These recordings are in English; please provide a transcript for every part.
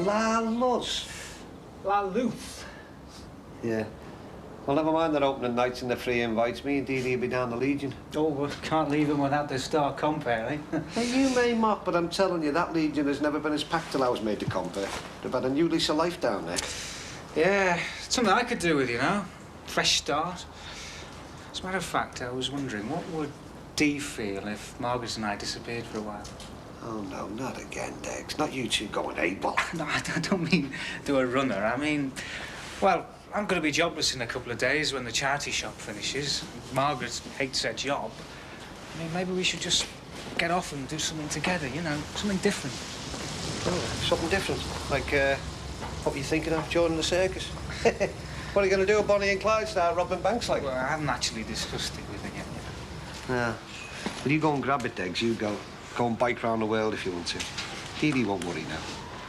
La Luz? La Luz. Yeah. Well, never mind their opening nights and the free invites. Me and Dee Dee will be down the Legion. Oh, well, can't leave them without the star compare, eh? Now, you may mock, but I'm telling you, that Legion has never been as packed till I was made to compare. They've had a new lease of life down there. Yeah, something I could do with, you know. Fresh start. As a matter of fact, I was wondering, what would Dee feel if Margaret and I disappeared for a while? Oh, no, not again, Dex. Not you two going able. No, I don't mean do a runner. I mean, well, I'm going to be jobless in a couple of days when the charity shop finishes. Margaret hates her job. I mean, maybe we should just get off and do something together, you know, something different. Oh, something different? Like, what were you thinking of, joining the circus? What are you going to do, Bonnie and Clyde, start robbing banks like? Well, I haven't actually discussed it with her yet, you know. Yeah. Well, you go and grab it, Degs, you go. Go and bike round the world if you want to. Dee Dee won't worry now.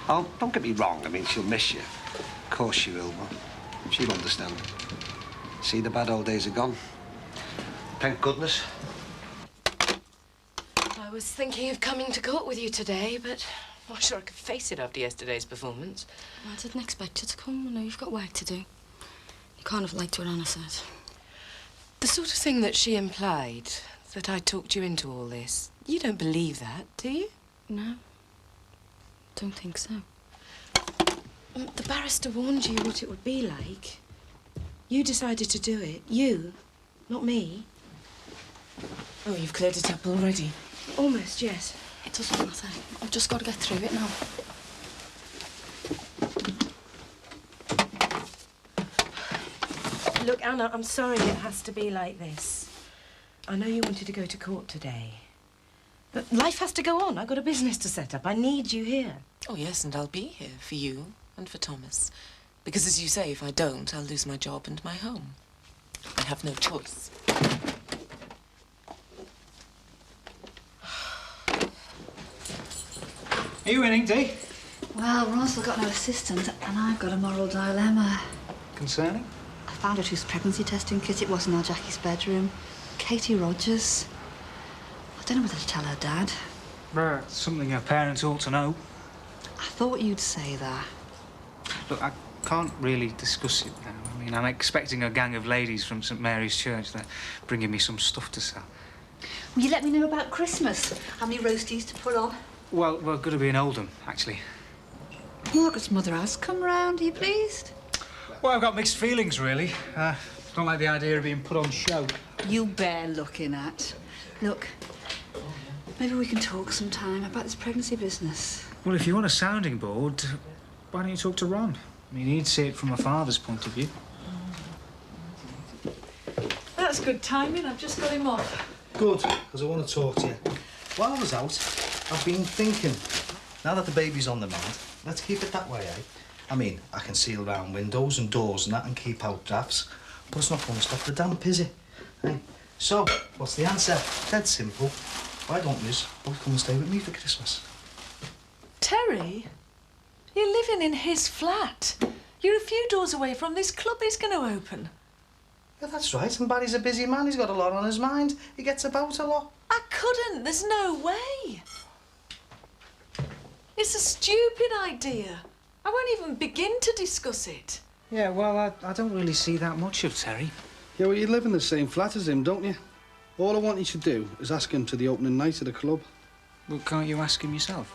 Oh, don't get me wrong, I mean, she'll miss you. Of course she will, but she'll understand. See, the bad old days are gone. Thank goodness. I was thinking of coming to court with you today, but I'm not sure I could face it after yesterday's performance. I didn't expect you to come. I know you've got work to do. You kind of liked what Anna said. The sort of thing that she implied, that I talked you into all this, you don't believe that, do you? No. Don't think so. The barrister warned you what it would be like. You decided to do it. You, not me. Oh, you've cleared it up already? Almost, yes. It doesn't matter. I've just got to get through it now. Look, Anna, I'm sorry it has to be like this. I know you wanted to go to court today. But life has to go on. I've got a business to set up. I need you here. Oh, yes, and I'll be here for you and for Thomas. Because, as you say, if I don't, I'll lose my job and my home. I have no choice. Are you winning, Dee? Well, Ron's got no assistant, and I've got a moral dilemma. Concerning? I found out whose pregnancy testing kit it was in our Jackie's bedroom. Katie Rogers. I don't know whether to tell her dad. It's something her parents ought to know. I thought you'd say that. Look, I can't really discuss it now. I mean, I'm expecting a gang of ladies from St Mary's Church. They're bringing me some stuff to sell. Will you let me know about Christmas? How many roasties to put on? Well, we're going to be in Oldham, actually. Margaret's mother has come round. Are you pleased? Well, I've got mixed feelings, really. Don't like the idea of being put on show. You bear looking at. Look, maybe we can talk sometime about this pregnancy business. Well, if you want a sounding board, why don't you talk to Ron? I mean, he'd see it from a father's point of view. That's good timing. I've just got him off. Good, because I want to talk to you. While I was out, I've been thinking, now that the baby's on the mend, let's keep it that way, eh? I mean, I can seal round windows and doors and that and keep out drafts, but it's not going to stop the damp, is it? Eh? So, what's the answer? Dead simple. Why don't you both come and stay with me for Christmas? Terry? You're living in his flat. You're a few doors away from this club he's going to open. Yeah, that's right, and Barry's a busy man. He's got a lot on his mind. He gets about a lot. I couldn't. There's no way. It's a stupid idea. I won't even begin to discuss it. Yeah, well, I don't really see that much of Terry. Yeah, well, you live in the same flat as him, don't you? All I want you to do is ask him to the opening night of the club. Well, can't you ask him yourself?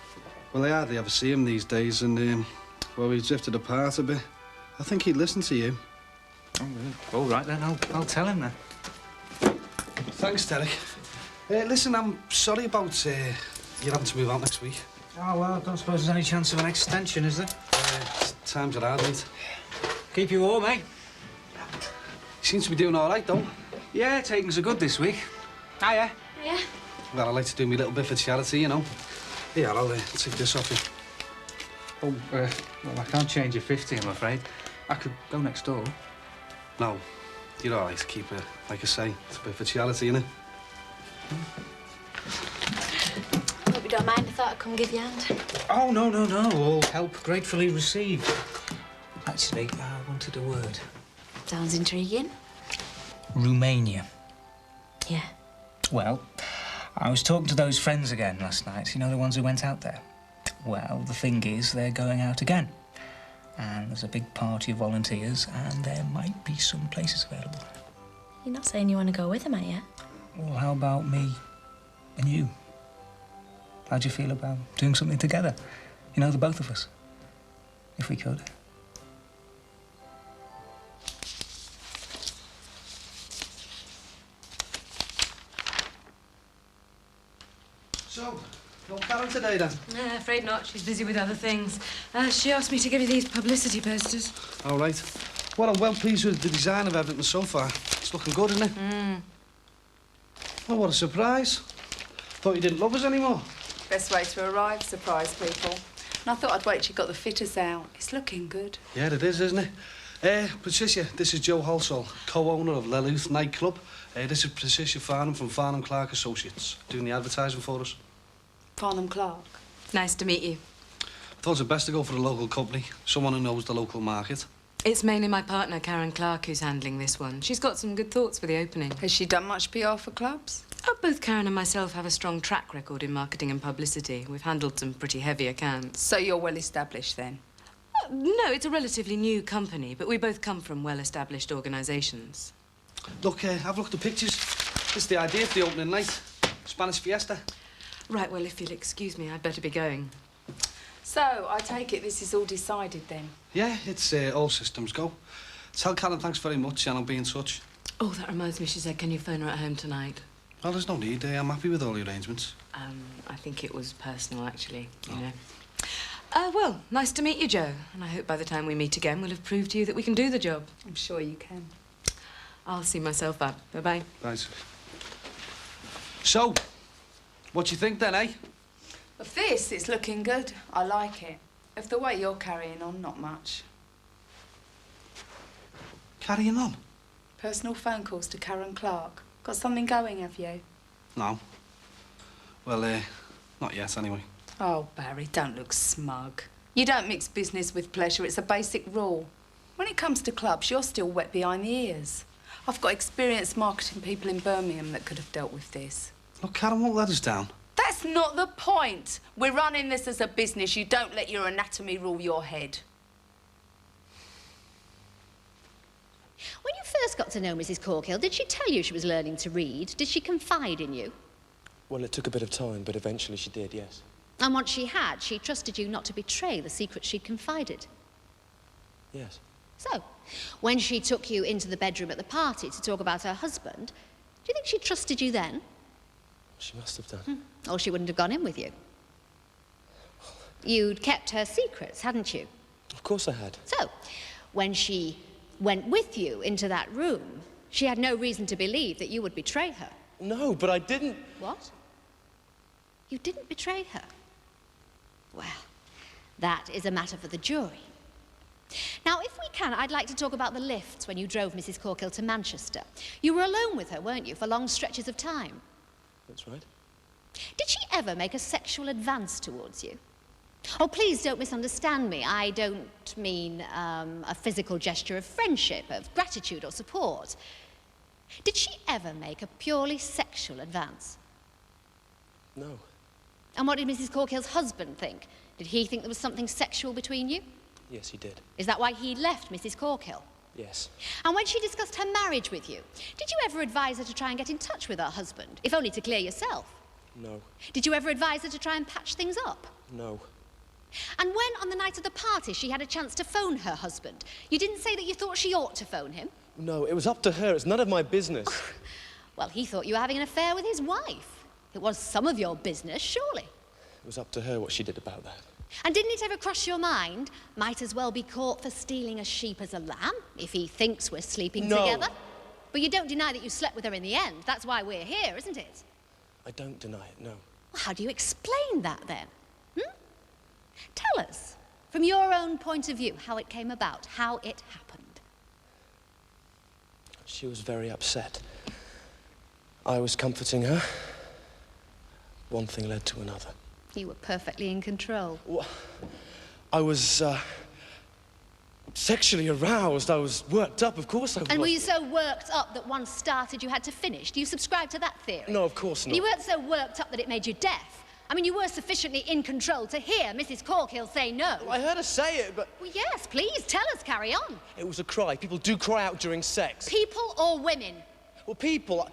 Well, I hardly ever see him these days, and, well, we've drifted apart a bit. I think he'd listen to you. Oh, well, all right, then. I'll tell him, then. Thanks, Derek. Listen, I'm sorry about you having to move out next week. Oh, well, I don't suppose there's any chance of an extension, is there? Times are hard, mate. Keep you warm, eh? He seems to be doing all right, though. Yeah, takings are good this week. Hiya. Yeah? Well, I like to do me little bit for charity, you know. Yeah, I'll take this off you. Oh, well, I can't change your 50, I'm afraid. I could go next door. No, you're all right. Keep it, like I say, it's a bit for charity, innit? Hope you don't mind. I thought I'd come give you a hand. Oh, no. All help gratefully received. Actually, I wanted a word. Sounds intriguing. Romania. Yeah. Well, I was talking to those friends again last night. You know, the ones who went out there. Well, the thing is, they're going out again. And there's a big party of volunteers, and there might be some places available. You're not saying you want to go with them, are you? Well, how about me and you? How'd you feel about doing something together? You know, the both of us. If we could. So, no Karen today then? Afraid not. She's busy with other things. She asked me to give you these publicity posters. All right. Well, I'm well pleased with the design of everything so far. It's looking good, isn't it? Oh, what a surprise. Thought you didn't love us anymore. Best way to arrive, surprise people. And I thought I'd wait till you got the fitters out. It's looking good. Yeah, it is, isn't it? Patricia, this is Joe Halsall, co-owner of Leluth nightclub. This is Patricia Farnham from Farnham Clark Associates, doing the advertising for us. Farnham Clark. Nice to meet you. I thought it was best to go for a local company, someone who knows the local market. It's mainly my partner, Karen Clark, who's handling this one. She's got some good thoughts for the opening. Has she done much PR for clubs? Both Karen and myself have a strong track record in marketing and publicity. We've handled some pretty heavy accounts. So you're well established then? No, it's a relatively new company, but we both come from well-established organisations. Look, have a look at the pictures. This is the idea for the opening night. Spanish Fiesta. Right, well, if you'll excuse me, I'd better be going. So, I take it this is all decided then? Yeah, it's all systems go. Tell Karen thanks very much and I'll be in touch. Oh, that reminds me, she said, can you phone her at home tonight? Well, there's no need. I'm happy with all the arrangements. I think it was personal, actually, you know. Well, nice to meet you, Joe. And I hope by the time we meet again, we'll have proved to you that we can do the job. I'm sure you can. I'll see myself out. Bye-bye. Right. So, what do you think then, eh? Of this, it's looking good. I like it. Of the way you're carrying on, not much. Carrying on? Personal phone calls to Karen Clark. Got something going, have you? No. Well, not yet, anyway. Oh, Barry, don't look smug. You don't mix business with pleasure. It's a basic rule. When it comes to clubs, you're still wet behind the ears. I've got experienced marketing people in Birmingham that could have dealt with this. Look, Karen won't let us down. That's not the point. We're running this as a business. You don't let your anatomy rule your head. When you first got to know Mrs. Corkill, did she tell you she was learning to read? Did she confide in you? Well, it took a bit of time, but eventually she did, yes. And once she had, she trusted you not to betray the secret she'd confided? Yes. So, when she took you into the bedroom at the party to talk about her husband, do you think she trusted you then? She must have done. Or she wouldn't have gone in with you. You'd kept her secrets, hadn't you? Of course I had. So, when she went with you into that room, she had no reason to believe that you would betray her. No, but I didn't... What? You didn't betray her? Well, that is a matter for the jury. Now, if we can, I'd like to talk about the lifts when you drove Mrs. Corkill to Manchester. You were alone with her, weren't you, for long stretches of time? That's right. Did she ever make a sexual advance towards you? Oh, please don't misunderstand me. I don't mean a physical gesture of friendship, of gratitude or support. Did she ever make a purely sexual advance? No. And what did Mrs. Corkill's husband think? Did he think there was something sexual between you? Yes, he did. Is that why he left Mrs. Corkill? Yes. And when she discussed her marriage with you, did you ever advise her to try and get in touch with her husband, if only to clear yourself? No. Did you ever advise her to try and patch things up? No. And when, on the night of the party, she had a chance to phone her husband, you didn't say that you thought she ought to phone him? No, it was up to her. It's none of my business. Well, he thought you were having an affair with his wife. It was some of your business, surely. It was up to her what she did about that. And didn't it ever cross your mind, might as well be caught for stealing a sheep as a lamb, if he thinks we're sleeping together? But you don't deny that you slept with her in the end. That's why we're here, isn't it? I don't deny it, no. Well, how do you explain that, then? Tell us, from your own point of view, how it came about, how it happened. She was very upset. I was comforting her. One thing led to another. You were perfectly in control. Well, I was, sexually aroused. I was worked up, of course I was. And were you so worked up that once started you had to finish? Do you subscribe to that theory? No, of course not. You weren't so worked up that it made you deaf. I mean, you were sufficiently in control to hear Mrs. Corkhill say no. I heard her say it, but... Well, yes, please, tell us, carry on. It was a cry. People do cry out during sex. People or women? Well, people...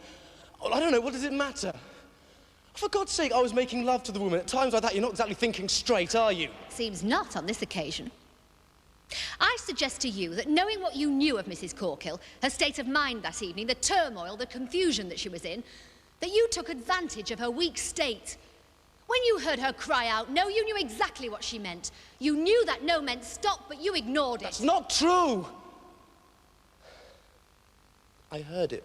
I don't know, what does it matter? For God's sake, I was making love to the woman. At times like that, you're not exactly thinking straight, are you? Seems not on this occasion. I suggest to you that knowing what you knew of Mrs. Corkhill, her state of mind that evening, the turmoil, the confusion that she was in, that you took advantage of her weak state. When you heard her cry out no, you knew exactly what she meant. You knew that no meant stop, but you ignored it. That's not true! I heard it,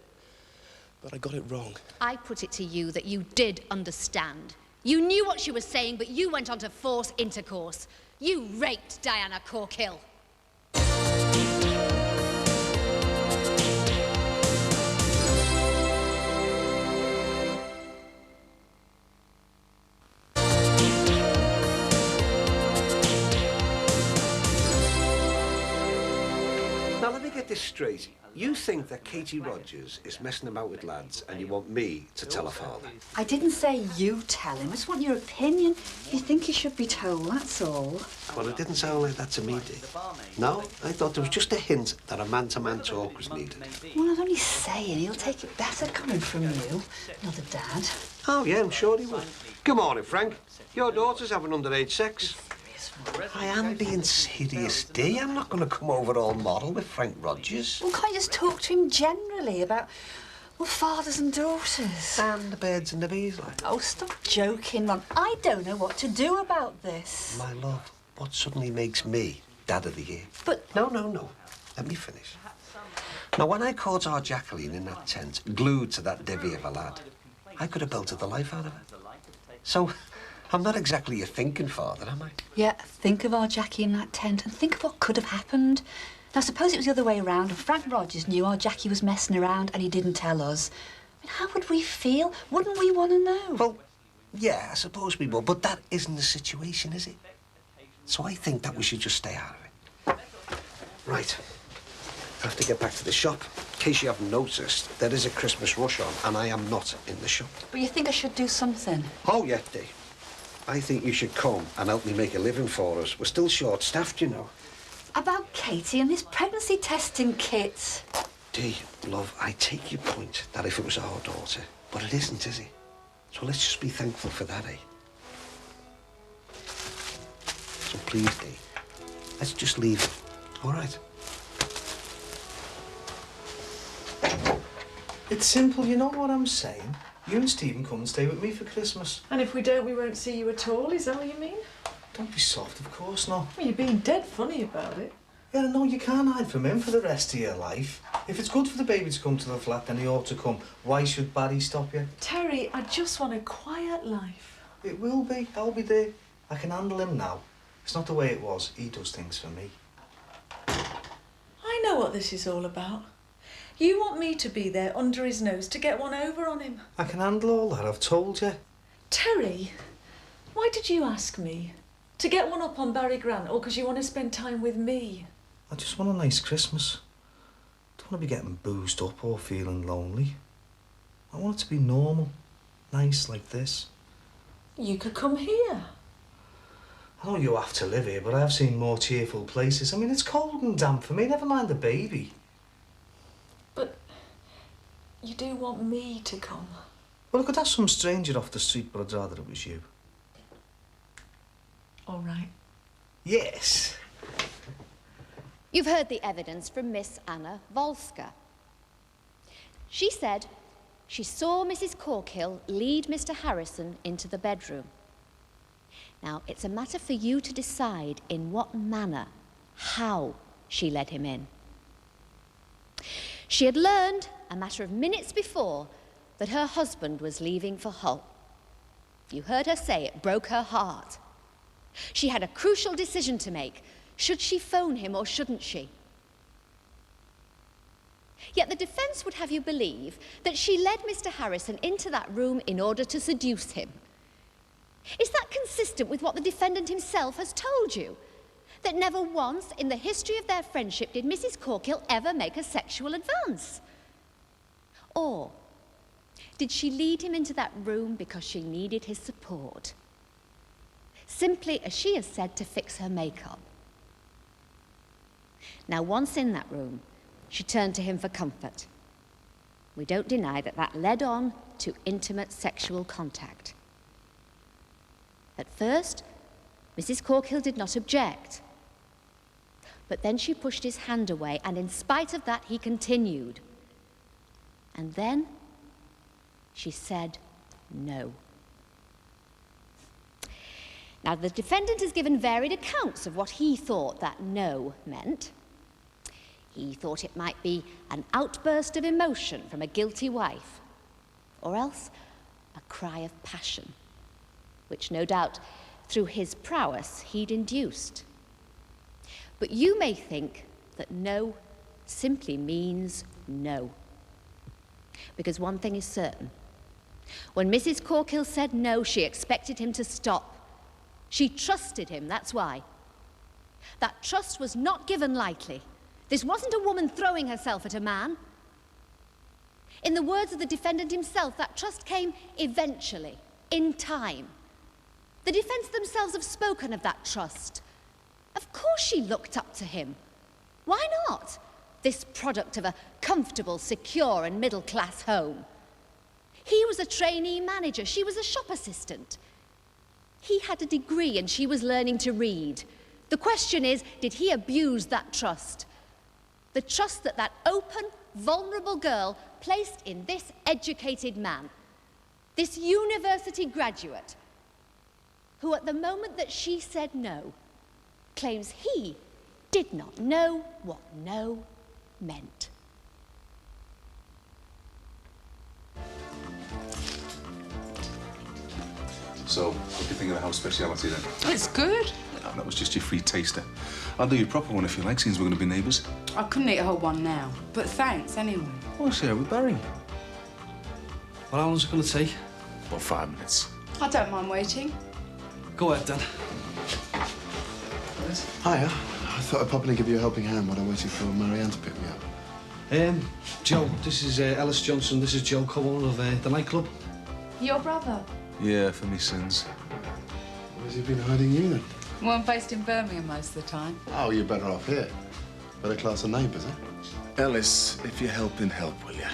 but I got it wrong. I put it to you that you did understand. You knew what she was saying, but you went on to force intercourse. You raped Diana Corkhill. Now, let me get this straight. You think that Katie Rogers is messing about with lads and you want me to tell her father? I didn't say you tell him. I just want your opinion. You think he should be told, that's all. Well, it didn't sound like that to me, Dee. No, I thought there was just a hint that a man-to-man talk was needed. Well, I was only saying he'll take it better coming from you, not a dad. Oh, yeah, I'm sure he will. Good morning, Frank. Your daughter's having underage sex. I am being serious, Dee. I'm not going to come over all moral with Frank Rogers. Well, can't you just talk to him generally about, well, fathers and daughters? And the birds and the bees, like. Oh, stop joking, Ron. I don't know what to do about this. My love, what suddenly makes me Dad of the Year? But... No. Let me finish. Now, when I caught our Jacqueline in that tent, glued to that divvy of a lad, I could have belted the life out of her. So... I'm not exactly a thinking father, am I? Yeah, think of our Jackie in that tent and think of what could have happened. Now, suppose it was the other way around and Frank Rogers knew our Jackie was messing around and he didn't tell us. I mean, how would we feel? Wouldn't we want to know? Well, yeah, I suppose we would, but that isn't the situation, is it? So I think that we should just stay out of it. Right. I have to get back to the shop. In case you haven't noticed, there is a Christmas rush on and I am not in the shop. But you think I should do something? Oh, yeah, Dee. I think you should come and help me make a living for us. We're still short-staffed, you know. About Katie and this pregnancy testing kit. Dee, love, I take your point that if it was our daughter, but it isn't, is it? So let's just be thankful for that, eh? So please, Dee, let's just leave it, all right? It's simple, you know what I'm saying? You and Stephen come and stay with me for Christmas. And if we don't, we won't see you at all, is that what you mean? Don't be soft, of course not. Well, you're being dead funny about it. Yeah, no, you can't hide from him for the rest of your life. If it's good for the baby to come to the flat, then he ought to come. Why should Barry stop you? Terry, I just want a quiet life. It will be. I'll be there. I can handle him now. It's not the way it was. He does things for me. I know what this is all about. You want me to be there under his nose to get one over on him. I can handle all that, I've told you. Terry, why did you ask me? To get one up on Barry Grant or because you want to spend time with me? I just want a nice Christmas. I don't want to be getting boozed up or feeling lonely. I want it to be normal, nice like this. You could come here. I know you have to live here, but I have seen more cheerful places. I mean, it's cold and damp for me, never mind the baby. But you do want me to come. Well, I could ask some stranger off the street, but I'd rather it was you. All right. Yes. You've heard the evidence from Miss Anna Volska. She said she saw Mrs. Corkhill lead Mr. Harrison into the bedroom. Now, it's a matter for you to decide in what manner, how she led him in. She had learned, a matter of minutes before, that her husband was leaving for Hull. You heard her say it broke her heart. She had a crucial decision to make. Should she phone him or shouldn't she? Yet the defence would have you believe that she led Mr. Harrison into that room in order to seduce him. Is that consistent with what the defendant himself has told you? That never once in the history of their friendship did Mrs. Corkhill ever make a sexual advance? Or did she lead him into that room because she needed his support? simply, as she has said, to fix her makeup. Now, once in that room, she turned to him for comfort. We don't deny that that led on to intimate sexual contact. At first, Mrs. Corkhill did not object. But then she pushed his hand away, and in spite of that, he continued. And then she said no. Now, the defendant has given varied accounts of what he thought that no meant. He thought it might be an outburst of emotion from a guilty wife, or else a cry of passion, which no doubt, through his prowess, he'd induced. But you may think that no simply means no. Because one thing is certain. When Mrs. Corkhill said no, she expected him to stop. She trusted him, that's why. That trust was not given lightly. This wasn't a woman throwing herself at a man. In the words of the defendant himself, that trust came eventually, in time. The defense themselves have spoken of that trust. Of course she looked up to him. Why not? This product of a comfortable, secure and middle-class home. He was a trainee manager, she was a shop assistant. He had a degree and she was learning to read. The question is, did he abuse that trust? The trust that that open, vulnerable girl placed in this educated man, this university graduate, who at the moment that she said no, claims he did not know what no meant. So, what do you think of the house speciality then? It's good. No, that was just your free taster. I'll do you a proper one if you like, since we're going to be neighbours. I couldn't eat a whole one now, but thanks anyway. I'll share with Barry. Well, how long's it going to take? About 5 minutes. I don't mind waiting. Go ahead, then. Hiya. I thought I'd pop in and give you a helping hand while I'm waiting for Marianne to pick me up. Joe, this is Ellis Johnson. This is Joe, co-owner of the nightclub. Your brother? Yeah, for me sins. Where's he been hiding you then? Well, I'm based in Birmingham most of the time. Oh, you're better off here. Better class of neighbours, eh? Ellis, if you're helping, help, will you?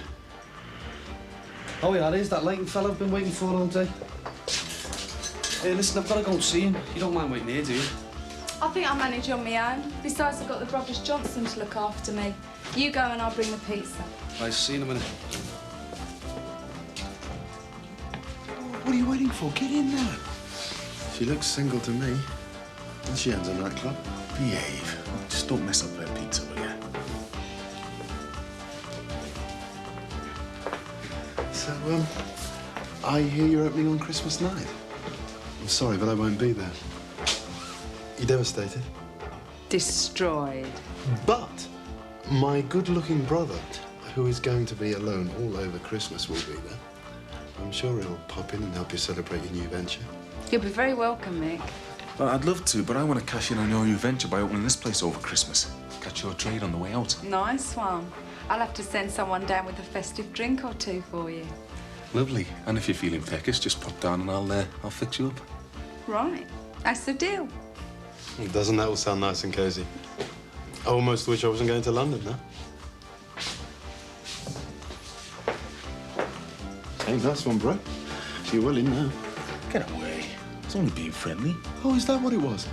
Oh, yeah, there's that Leighton fella I've been waiting for all day. Hey, listen, I've got to go and see him. You don't mind waiting here, do you? I think I'll manage on my own. Besides, I've got the brothers Johnson to look after me. You go and I'll bring the pizza. Right, see you in a minute. What are you waiting for? Get in there. She looks single to me. And she owns a nightclub. Behave. Just don't mess up her pizza, will you? So, I hear you're opening on Christmas night. I'm sorry, but I won't be there. You devastated? Destroyed. But my good-looking brother, who is going to be alone all over Christmas, will be there. I'm sure he'll pop in and help you celebrate your new venture. You'll be very welcome, Mick. Well, I'd love to, but I want to cash in on your new venture by opening this place over Christmas. Catch your trade on the way out. Nice one. I'll have to send someone down with a festive drink or two for you. Lovely. And if you're feeling peckish, just pop down and I'll fix you up. Right. That's the deal. Doesn't that all sound nice and cosy? I almost wish I wasn't going to London now. Hey, nice one, bro. You're well in now. Get away. It's only being friendly. Oh, is that what it was?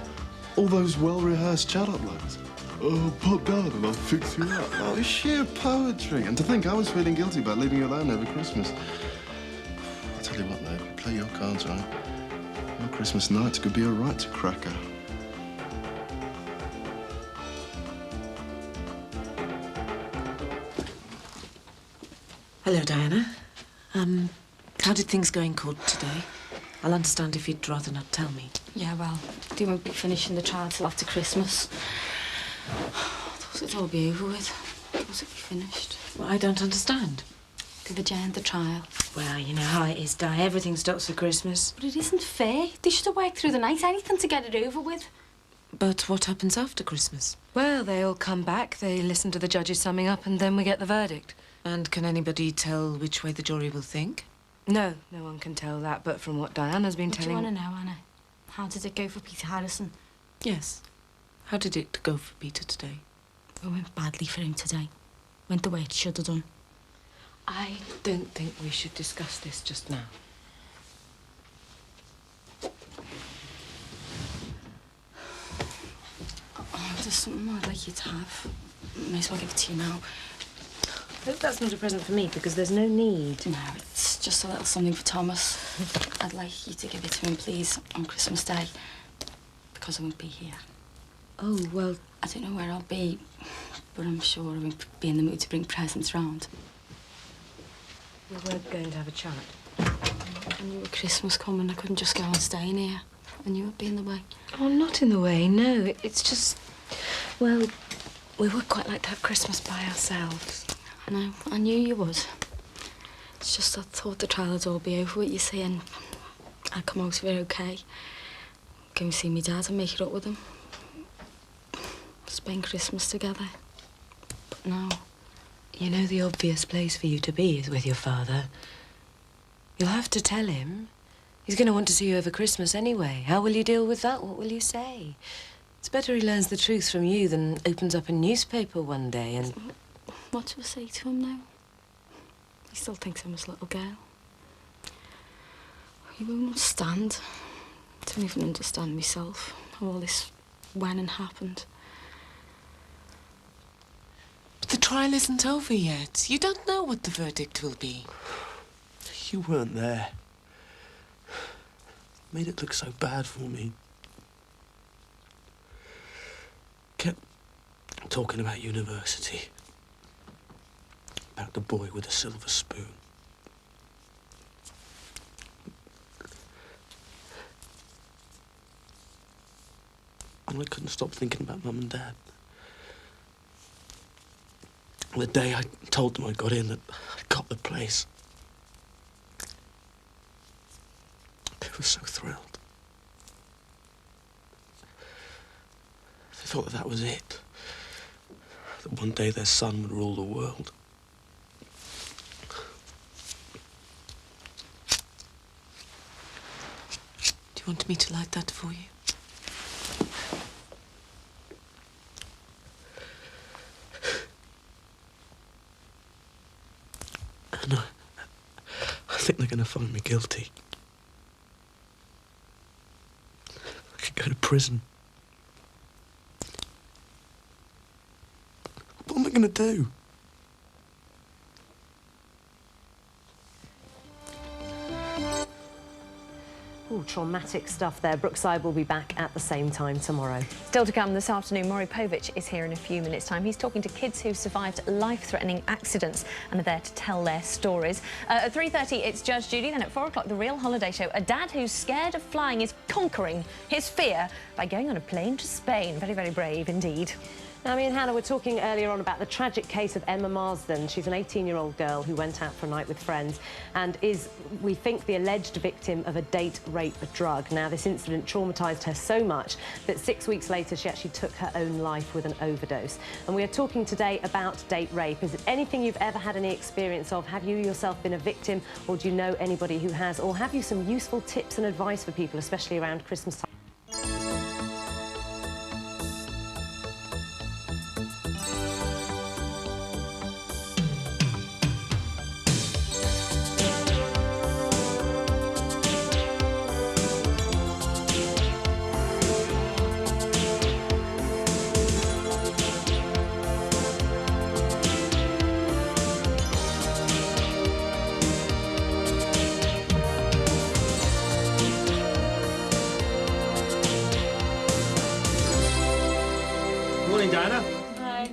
All those well-rehearsed chat-up lines. Oh, pop down and I'll fix you up. Oh, it's sheer poetry. And to think I was feeling guilty about leaving you alone over Christmas. I'll tell you what, though, play your cards right. Your Christmas nights could be a right cracker. Hello, Diana. How did things go in court today? I'll understand if you'd rather not tell me. Yeah, well, they won't be finishing the trial till after Christmas. I thought it'd all be over with. I thought it'd be finished. Well, I don't understand. They've adjourned the trial. Well, you know how it is, Di. Everything stops for Christmas. But it isn't fair. They should have worked through the night, anything to get it over with. But what happens after Christmas? Well, they all come back, they listen to the judges summing up, and then we get the verdict. And can anybody tell which way the jury will think? No, no one can tell that, but from what Diana's been What do telling... you want to know, Anna? How did it go for Peter Harrison? Yes. How did it go for Peter today? It went badly for him today. Went the way it should have done. I don't think we should discuss this just now. Oh, there's something I'd like you to have. May as well give it to you now. I hope that's not a present for me, because there's no need. No, it's just a little something for Thomas. I'd like you to give it to him, please, on Christmas Day, because I won't be here. Oh, well... I don't know where I'll be, but I'm sure I won't be in the mood to bring presents round. We weren't going to have a chat. I knew at Christmas coming, I couldn't just go on staying here. I knew it'd be in the way. Oh, I'm not in the way, no. It's just... Well, we would quite like to have Christmas by ourselves. I know, I knew you would. It's just I thought the trial would all be over with, you see, and I'd come out of it okay. Go and see me dad and make it up with him. Spend Christmas together. But now... You know, the obvious place for you to be is with your father. You'll have to tell him. He's going to want to see you over Christmas anyway. How will you deal with that? What will you say? It's better he learns the truth from you than opens up a newspaper one day and... What do I say to him now? He still thinks I'm his little girl. He won't understand. I don't even understand myself, how all this went and happened. But the trial isn't over yet. You don't know what the verdict will be. You weren't there. Made it look so bad for me. Kept talking about university. About the boy with the silver spoon. And I couldn't stop thinking about Mum and Dad. The day I told them I got in, that I got the place. They were so thrilled. They thought that was it. That one day their son would rule the world. Do you want me to light that for you? And I think they're going to find me guilty. I could go to prison. What am I going to do? Ooh, traumatic stuff there. Brookside will be back at the same time tomorrow. Still to come this afternoon, Maury Povich is here in a few minutes' time. He's talking to kids who've survived life-threatening accidents and are there to tell their stories. At 3:30, it's Judge Judy. Then at 4 o'clock, the Real Holiday Show. A dad who's scared of flying is conquering his fear by going on a plane to Spain. Very, very brave indeed. Now, me and Hannah were talking earlier on about the tragic case of Emma Marsden. She's an 18-year-old girl who went out for a night with friends and is, we think, the alleged victim of a date rape drug. Now, this incident traumatised her so much that 6 weeks later she actually took her own life with an overdose. And we are talking today about date rape. Is it anything you've ever had any experience of? Have you yourself been a victim, or do you know anybody who has? Or have you some useful tips and advice for people, especially around Christmas time? Morning, Diana. Hi.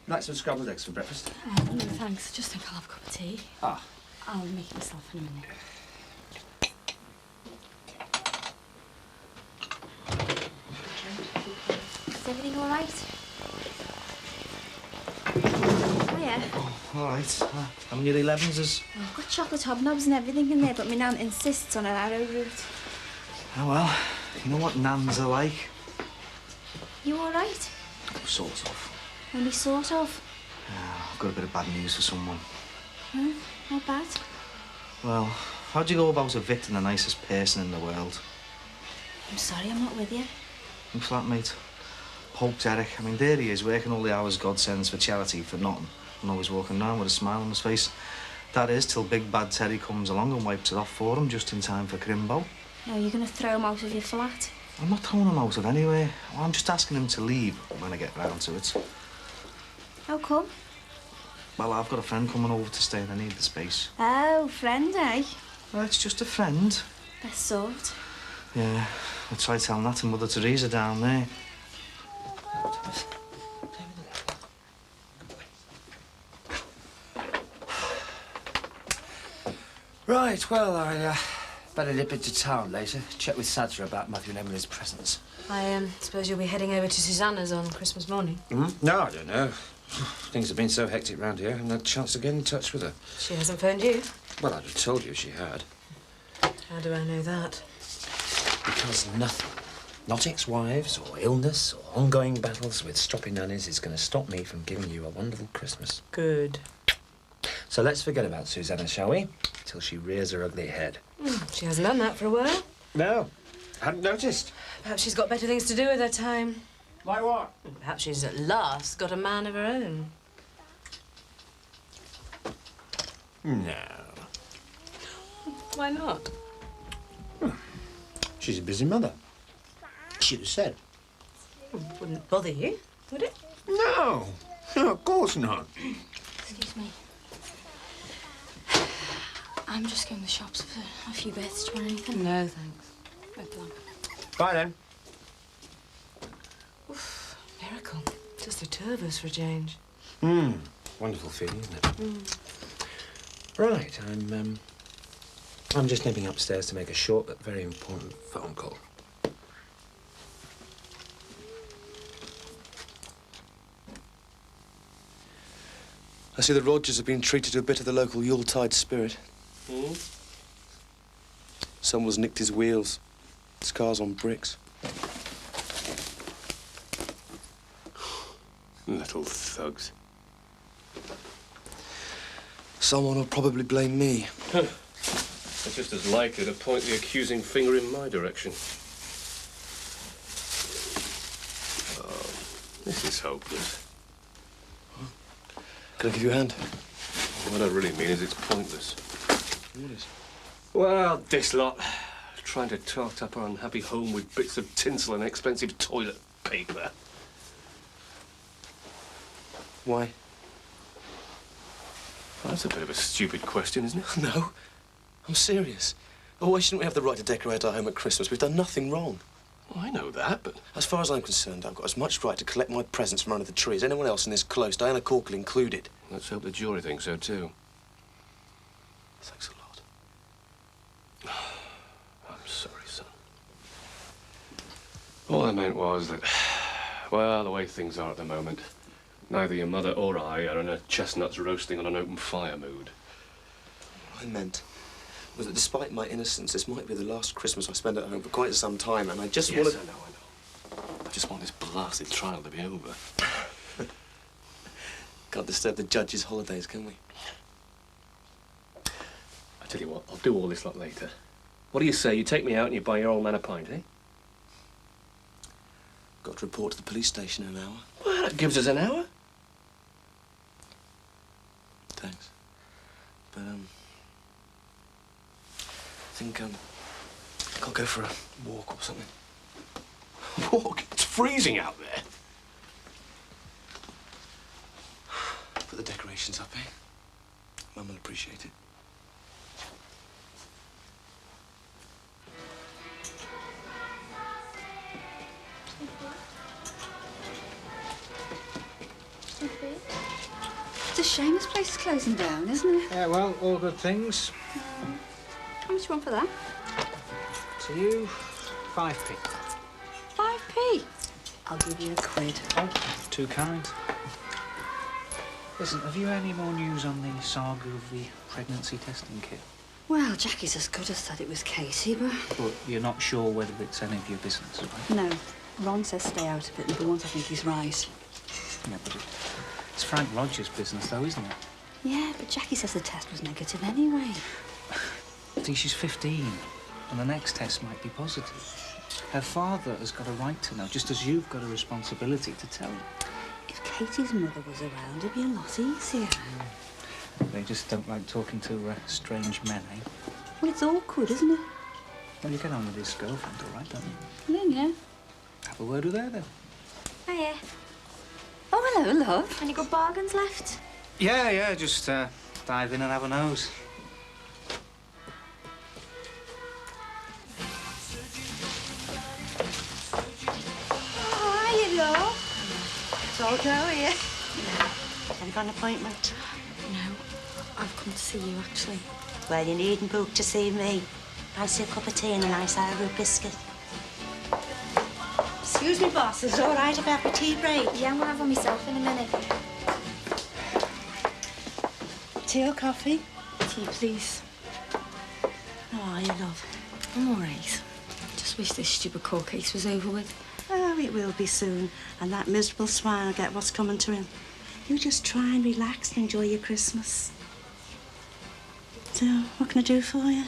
Like some scrambled eggs for breakfast? No, thanks. Just think I'll have a cup of tea. Ah. I'll make it myself in a minute. Is everything all right? Hiya. All right. How many 11s? Oh, I've got chocolate hobnobs and everything in there, but my nan insists on an arrowroot. Oh, well, you know what nans are like? You all right? Sort of. Only sort of. I've got a bit of bad news for someone. Huh? How bad? Well, how'd you go about evicting the nicest person in the world? I'm sorry I'm not with you. My flatmate, Pope Derek. I mean, there he is, working all the hours God sends for charity for nothing. And always walking around with a smile on his face. That is, till big bad Terry comes along and wipes it off for him just in time for Crimbo. No, you're going to throw him out of your flat. I'm not throwing him out of anywhere. Well, I'm just asking him to leave when I get round to it. How come? Well, I've got a friend coming over to stay and I need the space. Oh, friend, eh? Well, it's just a friend. Best sort. Yeah, I tried telling that to Mother Teresa down there. Right, well, I better nip into town later. Check with Santa about Matthew and Emily's presents. I suppose you'll be heading over to Susanna's on Christmas morning. No, I don't know. Things have been so hectic round here, I haven't had a chance to get in touch with her. She hasn't phoned you? Well, I'd have told you if she had. How do I know that? Because nothing, not ex-wives or illness or ongoing battles with stroppy nannies, is going to stop me from giving you a wonderful Christmas. Good. So let's forget about Susanna, shall we? Till she rears her ugly head. She hasn't done that for a while. No, hadn't noticed. Perhaps she's got better things to do with her time. Like what? Perhaps she's at last got a man of her own. No. Why not? She's a busy mother. She'd have said. Wouldn't bother you, would it? No, of course not. Excuse me. I'm just going to the shops for a few bits. Do you want anything? No, thanks. No plan. Bye then. Oof, miracle. Just the two of us for a change. Wonderful feeling, isn't it? Right, I'm just nipping upstairs to make a short but very important phone call. I see the Rogers have been treated to a bit of the local Yuletide spirit. Someone's nicked his wheels. His car's on bricks. Little thugs. Someone will probably blame me. It's just as likely to point the accusing finger in my direction. Oh, this is hopeless. Can I give you a hand? What I really mean is it's pointless. What is? Well, this lot. Trying to tot up our unhappy home with bits of tinsel and expensive toilet paper. Why? Well, that's a bit of a stupid question, isn't it? No. I'm serious. Oh, why shouldn't we have the right to decorate our home at Christmas? We've done nothing wrong. Well, I know that, but... As far as I'm concerned, I've got as much right to collect my presents from under the tree as anyone else in this close, Diana Corkle included. Let's hope the jury thinks so, too. Thanks a lot. I'm sorry, son. All I meant was that, well, the way things are at the moment, neither your mother or I are in a chestnuts roasting on an open fire mood. What I meant was that despite my innocence, this might be the last Christmas I spend at home for quite some time, and I just Yes, want I know. I just want this blasted trial to be over. Can't disturb the judge's holidays, can we? I tell you what, I'll do all this lot later. What do you say? You take me out and you buy your old man a pint, eh? Got to report to the police station in an hour. Well, that gives us an hour. Thanks. But, I think I'll go for a walk or something. Walk? It's freezing out there. Put the decorations up, eh? Mum will appreciate it. It's a shame this place is closing down, isn't it? Yeah, well, all good things. How much you want for that? To you, 5p. 5p. I'll give you a quid. Oh, too kind. Listen, have you any more news on the saga of the pregnancy testing kit? Well, Jackie's as good as said it was Katie, but... But you're not sure whether it's any of your business, right? No. Ron says stay out of it, and for once I think he's right. Yeah, but it's Frank Rogers' business, though, isn't it? Yeah, but Jackie says the test was negative anyway. See, she's 15, and the next test might be positive. Her father has got a right to know, just as you've got a responsibility to tell him. If Katie's mother was around, it'd be a lot easier. They just don't like talking to strange men, eh? Well, it's awkward, isn't it? Well, you get on with his girlfriend, all right, don't you? Then, yeah. Have a word with her, then. Hiya. Oh, hello, love. Any good bargains left? Yeah, just dive in and have a nose. Oh, hiya, love. It's all go here. Have you got an appointment? No, I've come to see you, actually. Well, you needn't book to see me. Fancy a cup of tea and a nice arrowroot biscuit. Excuse me, boss. Is it all right about my tea break? Yeah, I'm gonna have one myself in a minute. Tea or coffee? Tea, please. How are you, love? I'm all right. Just wish this stupid court case was over with. Oh, it will be soon. And that miserable swine will get what's coming to him. You just try and relax and enjoy your Christmas. So, what can I do for you?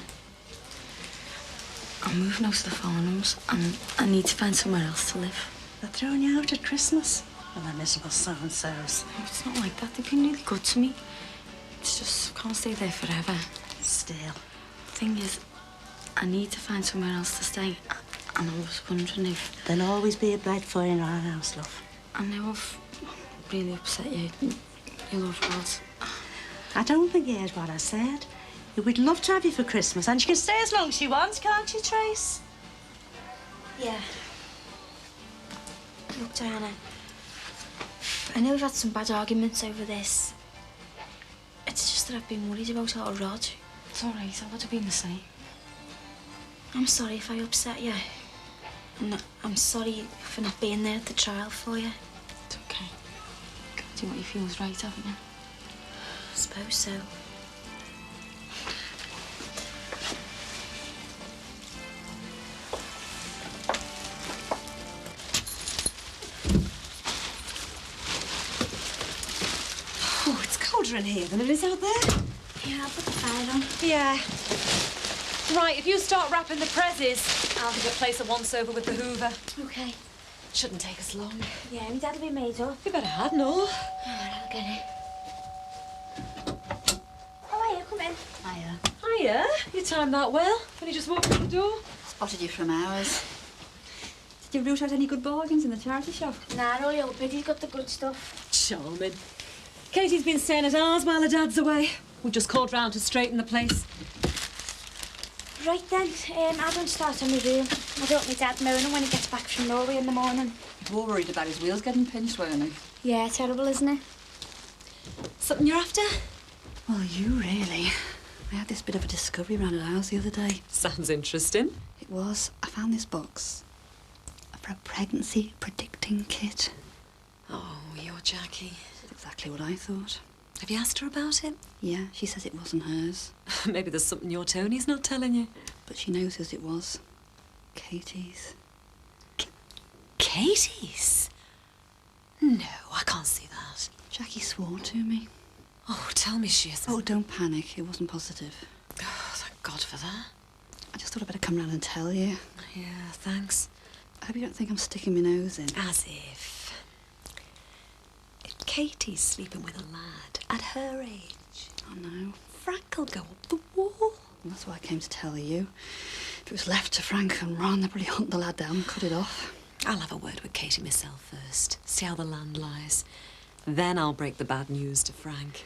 I'm moving out to the Farnhams and I need to find somewhere else to live. They're throwing you out at Christmas? Well, they're miserable so-and-sos. No, it's not like that. They've been really good to me. It's just, I can't stay there forever. Still. The thing is, I need to find somewhere else to stay. And I was wondering if... There'll always be a bed for you in our house, love. I know I've really upset you. You love Rod. I don't think you heard what I said. We'd love to have you for Christmas, and she can stay as long as she wants, can't you, Trace? Yeah. Look, Diana, I know we've had some bad arguments over this. It's just that I've been worried about our Rod. It's all right. I would have been the same. I'm sorry if I upset you. And I'm sorry for not being there at the trial for you. It's okay. Do what you feel is right, haven't you? I suppose so. Oh, it's colder in here than it is out there. Yeah, I'll put the fire on. Yeah. Right, if you start wrapping the prezzies, I'll have a place at once over with the Hoover. OK. Shouldn't take us long. Yeah, my dad'll be made up. You better have, no. All right, I'll get it. Oh, hiya, come in. Hiya. Hiya. You timed that well. Only just walked through the door. Spotted you from hours. Did you root out any good bargains in the charity shop? Nah, all your biddy's got the good stuff. Charming. Katie's been staying at ours while her dad's away. We just called round to straighten the place. Right then, I don't start on my room. I don't want my dad moaning when he gets back from Norway in the morning. More worried about his wheels getting pinched, weren't he? Yeah, terrible, isn't it? Something you're after? Well, you really. I had this bit of a discovery around the house the other day. Sounds interesting. It was. I found this box for a pregnancy predicting kit. Oh, you're Jackie. That's exactly what I thought. Have you asked her about it? Yeah, she says it wasn't hers. Maybe there's something your Tony's not telling you. But she knows whose it was. Katie's. Katie's? No, I can't see that. Jackie swore to me. Oh, tell me she isn't. Oh, don't panic. It wasn't positive. Oh, thank God for that. I just thought I'd better come round and tell you. Yeah, thanks. I hope you don't think I'm sticking my nose in. As if. If Katie's sleeping with a lad at her age, I know. Frank'll go up the wall. Well, that's why I came to tell you. If it was left to Frank and Ron, they'd probably hunt the lad down and cut it off. I'll have a word with Katie myself first, see how the land lies. Then I'll break the bad news to Frank.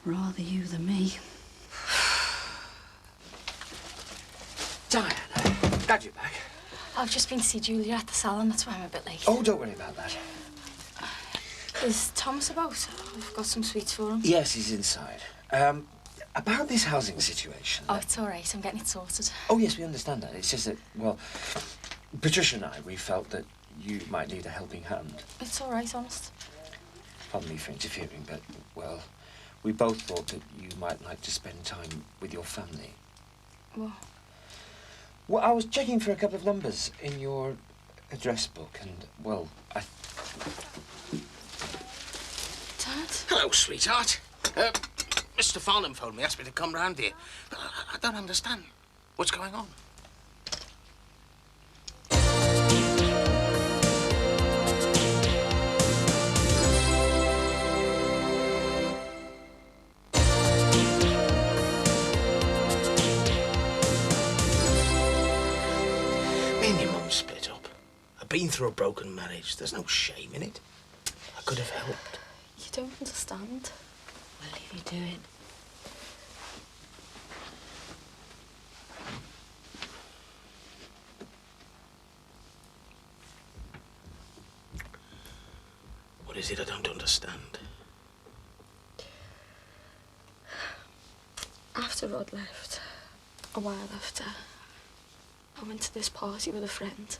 Rather you than me. Diana, glad you're back. I've just been to see Julia at the salon. That's why I'm a bit late. Oh, don't worry about that. Is Thomas about? I've got some sweets for him. Yes, he's inside. About this housing situation. Oh, it's all right. I'm getting it sorted. Oh, yes, we understand that. It's just that, well, Patricia and I, we felt that you might need a helping hand. It's all right, honest. Pardon me for interfering, but, well, we both thought that you might like to spend time with your family. What? Well, I was checking for a couple of numbers in your address book, and, well, I... Dad? Hello, sweetheart. Mr. Farnham phoned me, asked me to come round here. I don't understand. What's going on? been through a broken marriage. There's no shame in it. I could have helped. You don't understand. Well, if you do it. What is it I don't understand? After Rod left, a while after, I went to this party with a friend.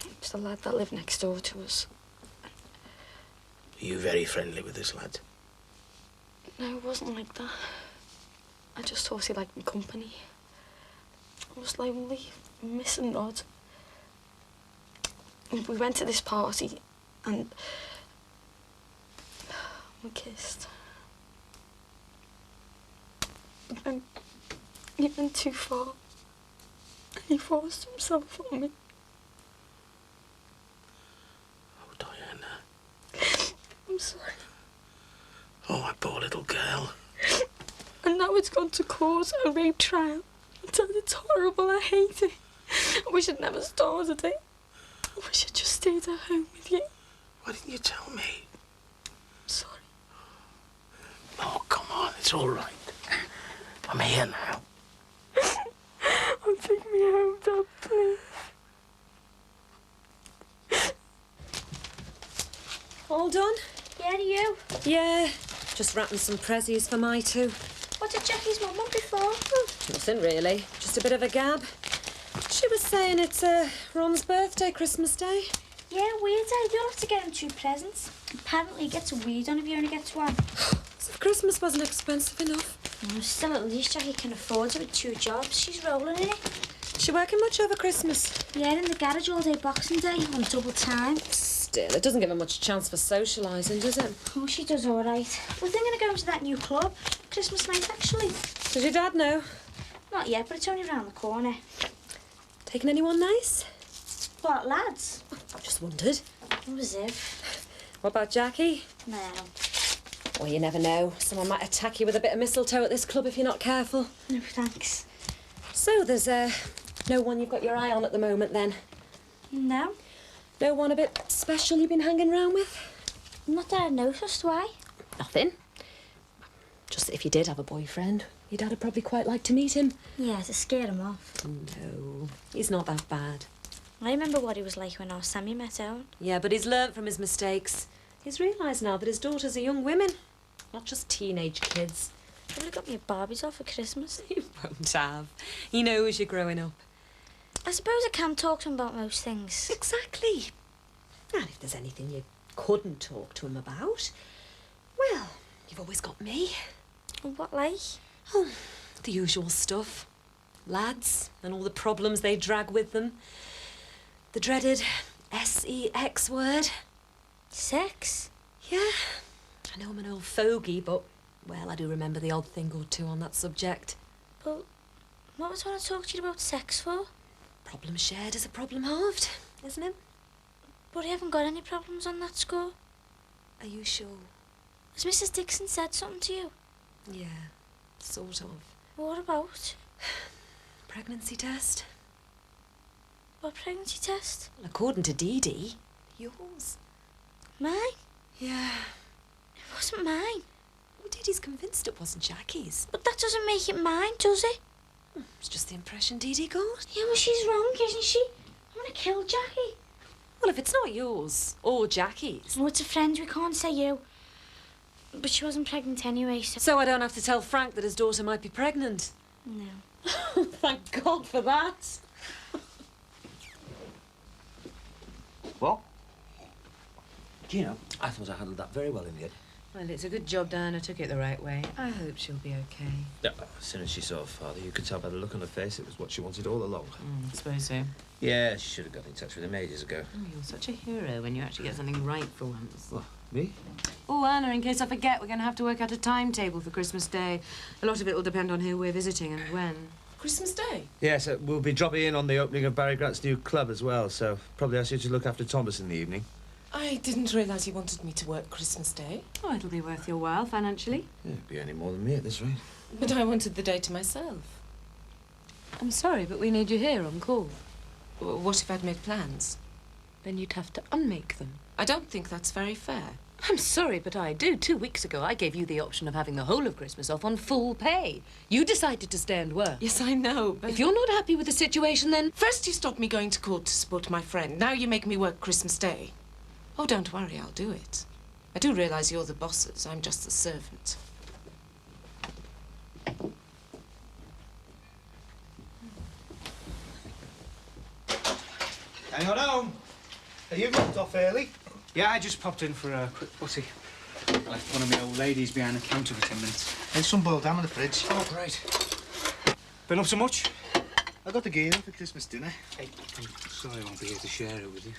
It was the lad that lived next door to us. Are you very friendly with this lad? No, it wasn't like that. I just thought he liked my company. I was lonely, missing Rod. We went to this party and we kissed. But then he went too far. He forced himself on me. Oh, Diana. I'm sorry. Oh, my poor little girl. And now it's gone to court, a rape trial. It's horrible, I hate it. I wish I'd never started it. I wish I'd just stayed at home with you. Why didn't you tell me? I'm sorry. Oh, come on, it's all right. I'm here now. Oh, take me home, Dad, please. All done? Yeah, you? Yeah. Just wrapping some prezzies for my two. What did Jackie's mum want before? Oh, nothing really. Just a bit of a gab. She was saying it's Ron's birthday, Christmas Day. Yeah, weird day. You'll have to get him 2 presents. Apparently he gets a weed on if you only get 1. As if Christmas wasn't expensive enough. Still, at least Jackie can afford it with 2 jobs. She's rolling in it. She working much over Christmas? Yeah, in the garage all day Boxing Day on double time. Still, it doesn't give her much chance for socialising, does it? Oh, she does all right. We're thinking of going to that new club. Christmas night, actually. Does your dad know? Not yet, but it's only round the corner. Taking anyone nice? What, lads? I've just wondered. Oh, as if. What about Jackie? No. Well, you never know. Someone might attack you with a bit of mistletoe at this club if you're not careful. No, thanks. So there's no one you've got your eye on at the moment, then? No. No one a bit special you've been hanging around with? Not that I noticed. Why? Nothing. Just that if you did have a boyfriend, your dad would probably quite like to meet him. Yeah, to scare him off. No, he's not that bad. I remember what he was like when our Sammy met Owen. Yeah, but he's learnt from his mistakes. He's realised now that his daughters are young women, not just teenage kids. Probably got me a Barbie doll for Christmas. He won't have. He knows you're growing up. I suppose I can talk to him about most things. Exactly. And if there's anything you couldn't talk to him about, well, you've always got me. What like? Oh, the usual stuff. Lads and all the problems they drag with them. The dreaded sex word. Sex? Yeah. I know I'm an old fogey, but, well, I do remember the odd thing or two on that subject. But what was I want to talk to you about sex for? Problem shared is a problem halved, isn't it? But I haven't got any problems on that score. Are you sure? Has Mrs. Dixon said something to you? Yeah, sort of. What about? Pregnancy test. What pregnancy test? Well, according to Dee Dee, yours. Mine? Yeah. It wasn't mine. Well, Dee Dee's convinced it wasn't Jackie's. But that doesn't make it mine, does it? It's just the impression Dee Dee got. Yeah, well, she's wrong, isn't she? I'm gonna kill Jackie. Well, if it's not yours or Jackie's. Oh, it's a friend, we can't say you. But she wasn't pregnant anyway, so... So I don't have to tell Frank that his daughter might be pregnant? No. Thank God for that. What? Do you know, I thought I handled that very well in the end. Well, it's a good job Diana took it the right way. I hope she'll be okay. Yeah, as soon as she saw her father, you could tell by the look on her face it was what she wanted all along. I suppose so. Yeah, she should have got in touch with him ages ago. Oh, you're such a hero when you actually get something right for once. What, me? Oh, Anna, in case I forget, we're going to have to work out a timetable for Christmas Day. A lot of it will depend on who we're visiting and when. Christmas Day? Yes, we'll be dropping in on the opening of Barry Grant's new club as well, so probably ask you to look after Thomas in the evening. I didn't realise you wanted me to work Christmas Day. Oh, it'll be worth your while financially. Yeah, it'd be any more than me at this rate. But I wanted the day to myself. I'm sorry, but we need you here on call. What if I'd made plans? Then you'd have to unmake them. I don't think that's very fair. I'm sorry, but I do. 2 weeks ago, I gave you the option of having the whole of Christmas off on full pay. You decided to stay and work. Yes, I know, but... If you're not happy with the situation, then... First you stopped me going to court to support my friend. Now you make me work Christmas Day. Oh, don't worry, I'll do it. I do realise you're the bosses. I'm just the servant. Hang on home. Are you knocked off early? Yeah, I just popped in for a quick butty. I left one of my old ladies behind the counter for 10 minutes. There's some boiled ham in the fridge. Oh, great. Been up so much? I got the gear in for Christmas dinner. Hey, I'm sorry I won't be here to share it with you.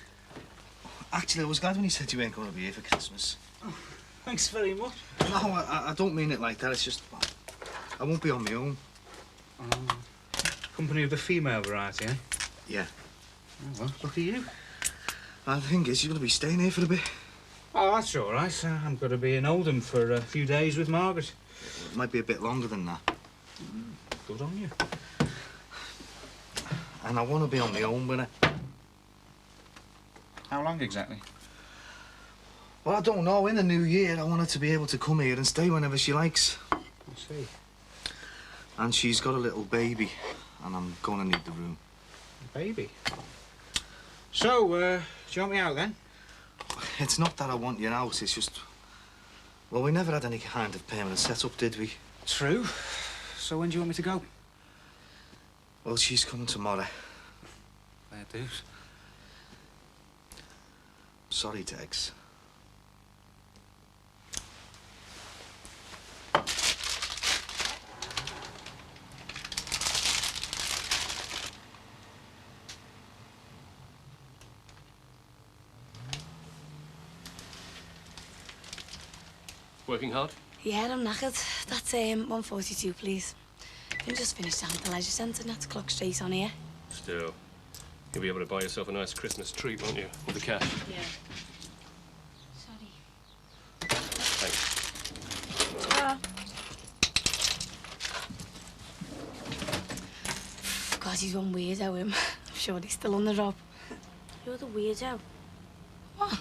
Actually, I was glad when you said you weren't going to be here for Christmas. Oh, thanks very much. No, I don't mean it like that. It's just... I won't be on my own. Company of the female variety, eh? Yeah. Oh, well, look at you. The thing is, you're going to be staying here for a bit. Oh, that's all right. I'm going to be in Oldham for a few days with Margaret. It might be a bit longer than that. Good on you. And I want to be on my own with her. How long exactly? Well, I don't know. In the new year, I want her to be able to come here and stay whenever she likes. I see. And she's got a little baby, and I'm going to need the room. Baby? So, do you want me out then? It's not that I want you out, it's just... Well, we never had any kind of permanent setup, did we? True. So when do you want me to go? Well, she's coming tomorrow. Fair dues. Sorry, Tex. Working hard? Yeah, I'm knackered. That's 1:42, please. I just finished down at the leisure centre, and that's clock straight on here. Still, you'll be able to buy yourself a nice Christmas treat, won't you? With the cash. Yeah. Sorry. Thanks. God, he's one weirdo, him. I'm sure he's still on the job. You're the weirdo. What?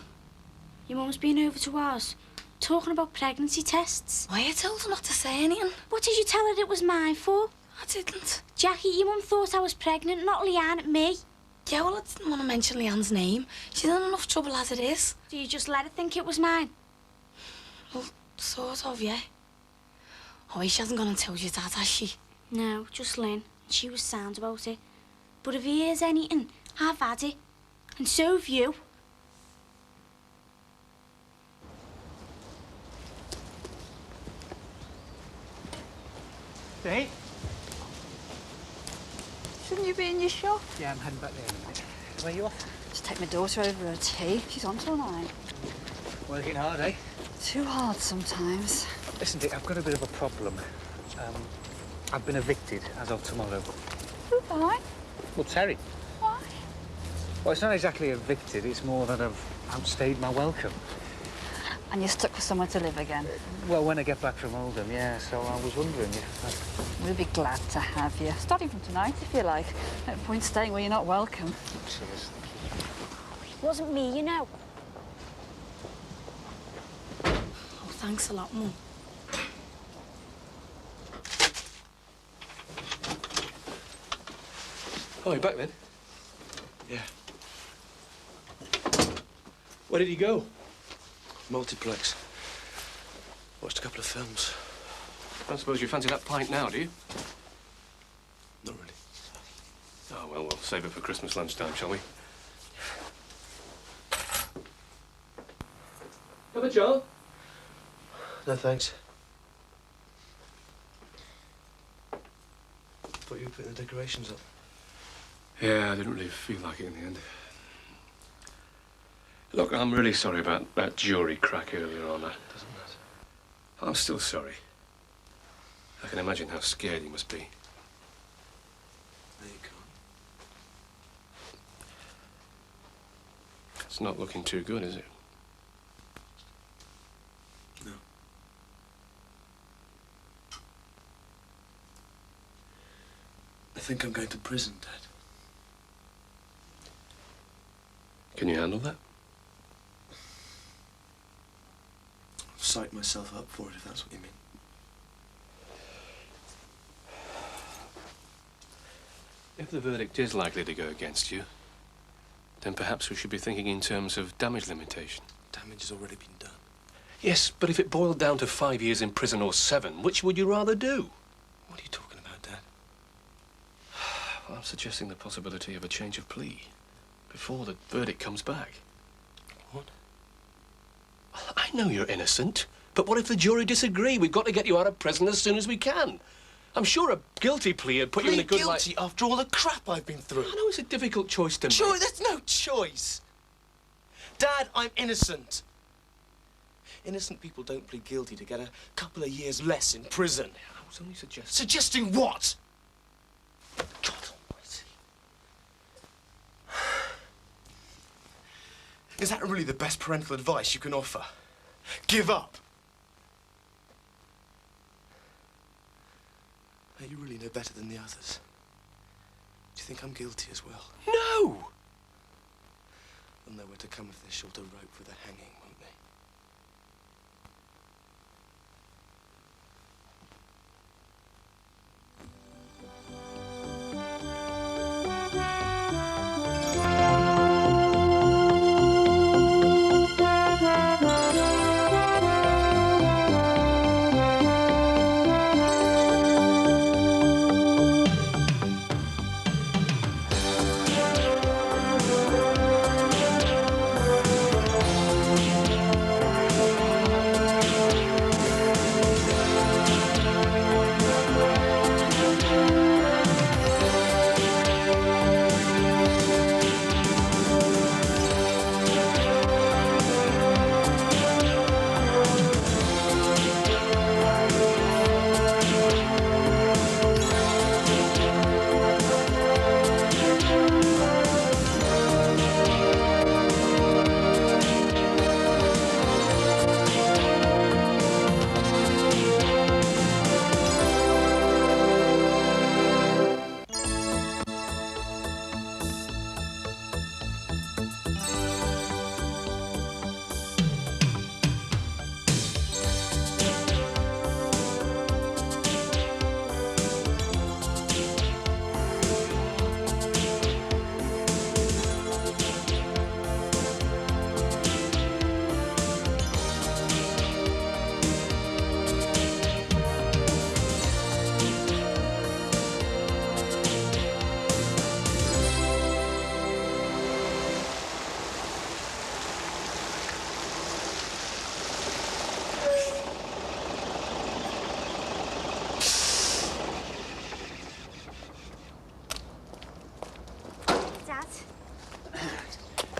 Your mum's been over to ours, talking about pregnancy tests. Why, I told her not to say anything. What did you tell her it was mine for? I didn't. Jackie, your mum thought I was pregnant, not Leanne, me. Yeah, well, I didn't want to mention Leanne's name. She's in enough trouble as it is. So you just let her think it was mine? Well, sort of, yeah. Oh, she hasn't gone and told your dad, has she? No, just Lynn. She was sound about it. But if he hears anything, I've had it. And so have you. Hey? Shouldn't you be in your shop? Yeah, I'm heading back there in a minute. Where are you off? Just take my daughter over her tea. She's on till 9. Working hard, eh? Too hard sometimes. Listen, Dick, I've got a bit of a problem. I've been evicted as of tomorrow. Why? Well, Terry. Why? Well, it's not exactly evicted. It's more that I've outstayed my welcome. And you're stuck with somewhere to live again? Well, when I get back from Oldham, yeah. So I was wondering if... We'll be glad to have you. Starting from tonight, if you like. No point staying where you're not welcome. Cheers. It wasn't me, you know. Oh, thanks a lot, Mum. Oh, you're back then? Yeah. Where did you go? Multiplex. Watched a couple of films. I don't suppose you fancy that pint now, do you? Not really. Oh, well, we'll save it for Christmas lunchtime, shall we? Have a jar? No, thanks. Thought you were putting the decorations up. Yeah, I didn't really feel like it in the end. Look, I'm really sorry about that jewellery crack earlier on. That doesn't matter. I'm still sorry. I can imagine how scared you must be. No, you can't. It's not looking too good, is it? No. I think I'm going to prison, Dad. Can you handle that? I've psyched myself up for it, if that's what you mean. If the verdict is likely to go against you, then perhaps we should be thinking in terms of damage limitation. Damage has already been done. Yes, but if it boiled down to 5 years in prison or 7, which would you rather do? What are you talking about, Dad? Well, I'm suggesting the possibility of a change of plea before the verdict comes back. What? I know you're innocent, but what if the jury disagree? We've got to get you out of prison as soon as we can. I'm sure a guilty plea would put you in a good light. Guilty after all the crap I've been through. I know it's a difficult choice to make. Choice? There's no choice. Dad, I'm innocent. Innocent people don't plead guilty to get a couple of years less in prison. I was only suggesting... Suggesting what? God almighty. Is that really the best parental advice you can offer? Give up. You really know better than the others. Do you think I'm guilty as well? No! They'll know where to come if they're short a rope for the hanging, won't they?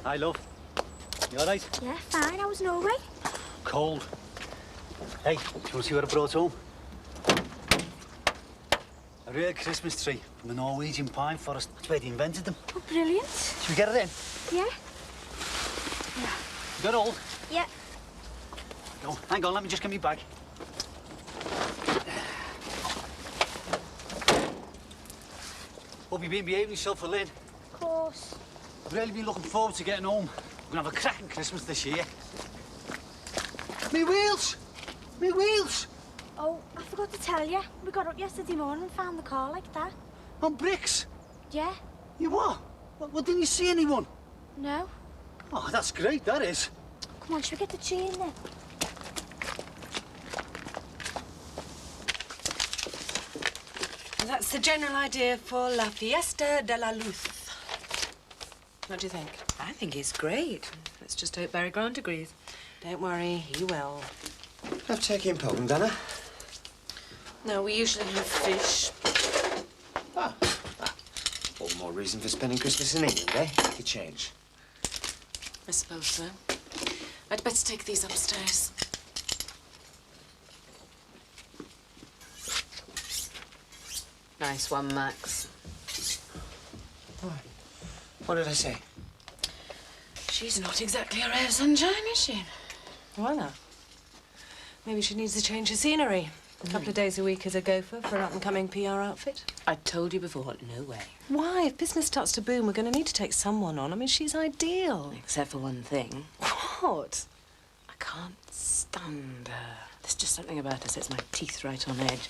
Hi, love. You all right? Yeah, fine. How was Norway? Cold. Hey, do you want to see what I brought home? A real Christmas tree from a Norwegian pine forest. That's where they invented them. Oh, brilliant. Should we get it in? Yeah. You got all? Yeah. Oh, hang on, let me just get me bag. Hope you've been behaving yourself for Lynn. Of course. I've really been looking forward to getting home. We're gonna have a cracking Christmas this year. Me wheels! Me wheels! Oh, I forgot to tell you. We got up yesterday morning and found the car like that. On bricks? Yeah. You what? Well, didn't you see anyone? No. Oh, that's great, that is. Come on, should we get the tree in then? That's the general idea for La Fiesta de la Luz. What do you think? I think it's great. Let's just hope Barry Grant agrees. Don't worry, he will. Have turkey and Poland, Anna? No, we usually have fish. All the more reason for spending Christmas in England, eh? Take a change. I suppose so. I'd better take these upstairs. Nice one, Max. What did I say? She's not exactly a ray of sunshine, is she? Why not? Maybe she needs a change of scenery. A couple of days a week as a gopher for an up-and-coming PR outfit? I told you before, no way. Why? If business starts to boom, we're going to need to take someone on. I mean, she's ideal. Except for one thing. What? I can't stand her. There's just something about her sets my teeth right on edge.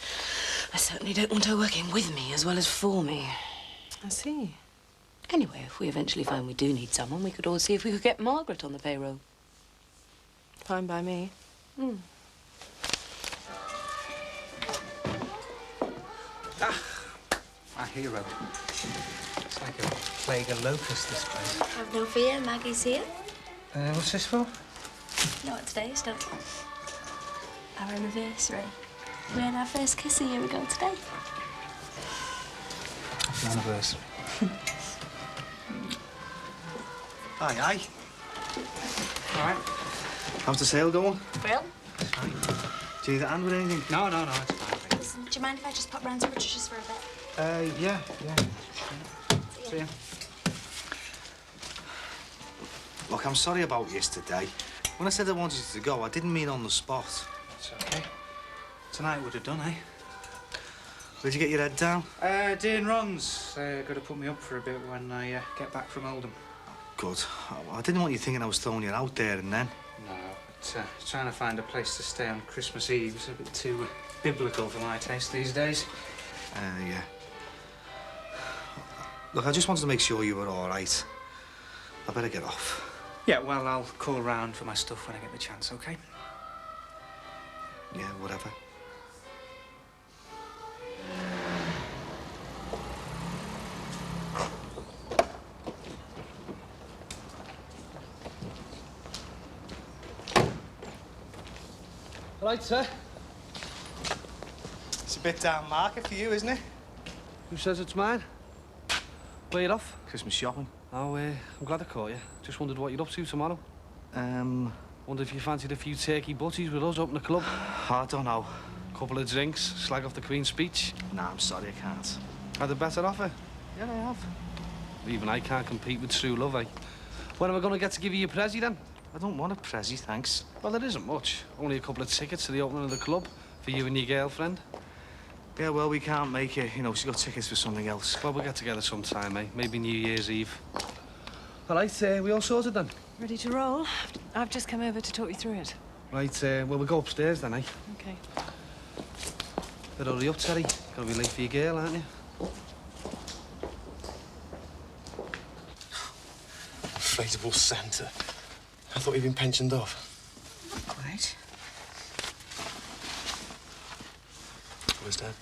I certainly don't want her working with me as well as for me. I see. Anyway, if we eventually find we do need someone, we could all see if we could get Margaret on the payroll. Fine by me. My hero. It's like a plague of locusts, this place. Have no fear, Maggie's here. What's this for? You know what today is, don't you? Our anniversary. We had our first kiss a year ago today. Happy anniversary. Aye. All right. How's the sale going? Well, Do you need a hand with anything? No, it's fine. listen, do you mind if I just pop round to Patricia's for a bit? Yeah. See ya. Look, I'm sorry about yesterday. When I said I wanted you to go, I didn't mean on the spot. It's okay. Tonight would have done, eh? Where'd you get your head down? Dean Ron's. Got to put me up for a bit when I get back from Oldham. Good. I didn't want you thinking I was throwing you out there and then. No, but trying to find a place to stay on Christmas Eve is a bit too biblical for my taste these days. Yeah. Look, I just wanted to make sure you were all right. I better get off. Yeah, well, I'll call round for my stuff when I get the chance, OK? Yeah, whatever. Right, sir. It's a bit down market for you, isn't it? Who says it's mine? Where you off? Christmas shopping. Oh, I'm glad I caught you. Just wondered what you're up to tomorrow. Wonder if you fancied a few turkey butties with us up in the club. I don't know. Couple of drinks, slag off the Queen's speech. Nah, I'm sorry, I can't. Had a better offer? Yeah, I have. Even I can't compete with true love, eh? When am I going to get to give you your prezi, then? I don't want a prezi, thanks. Well, there isn't much. Only a couple of tickets to the opening of the club for you and your girlfriend. Yeah, well, we can't make it. You know, she's got tickets for something else. Well, we'll get together sometime, eh? Maybe New Year's Eve. All right, we all sorted then? Ready to roll? I've just come over to talk you through it. Right, well, we'll go upstairs then, eh? OK. Better hurry up, Terry. Gotta be late for your girl, aren't you? Inflatable Santa. I thought you'd been pensioned off. Right. Where's Dad?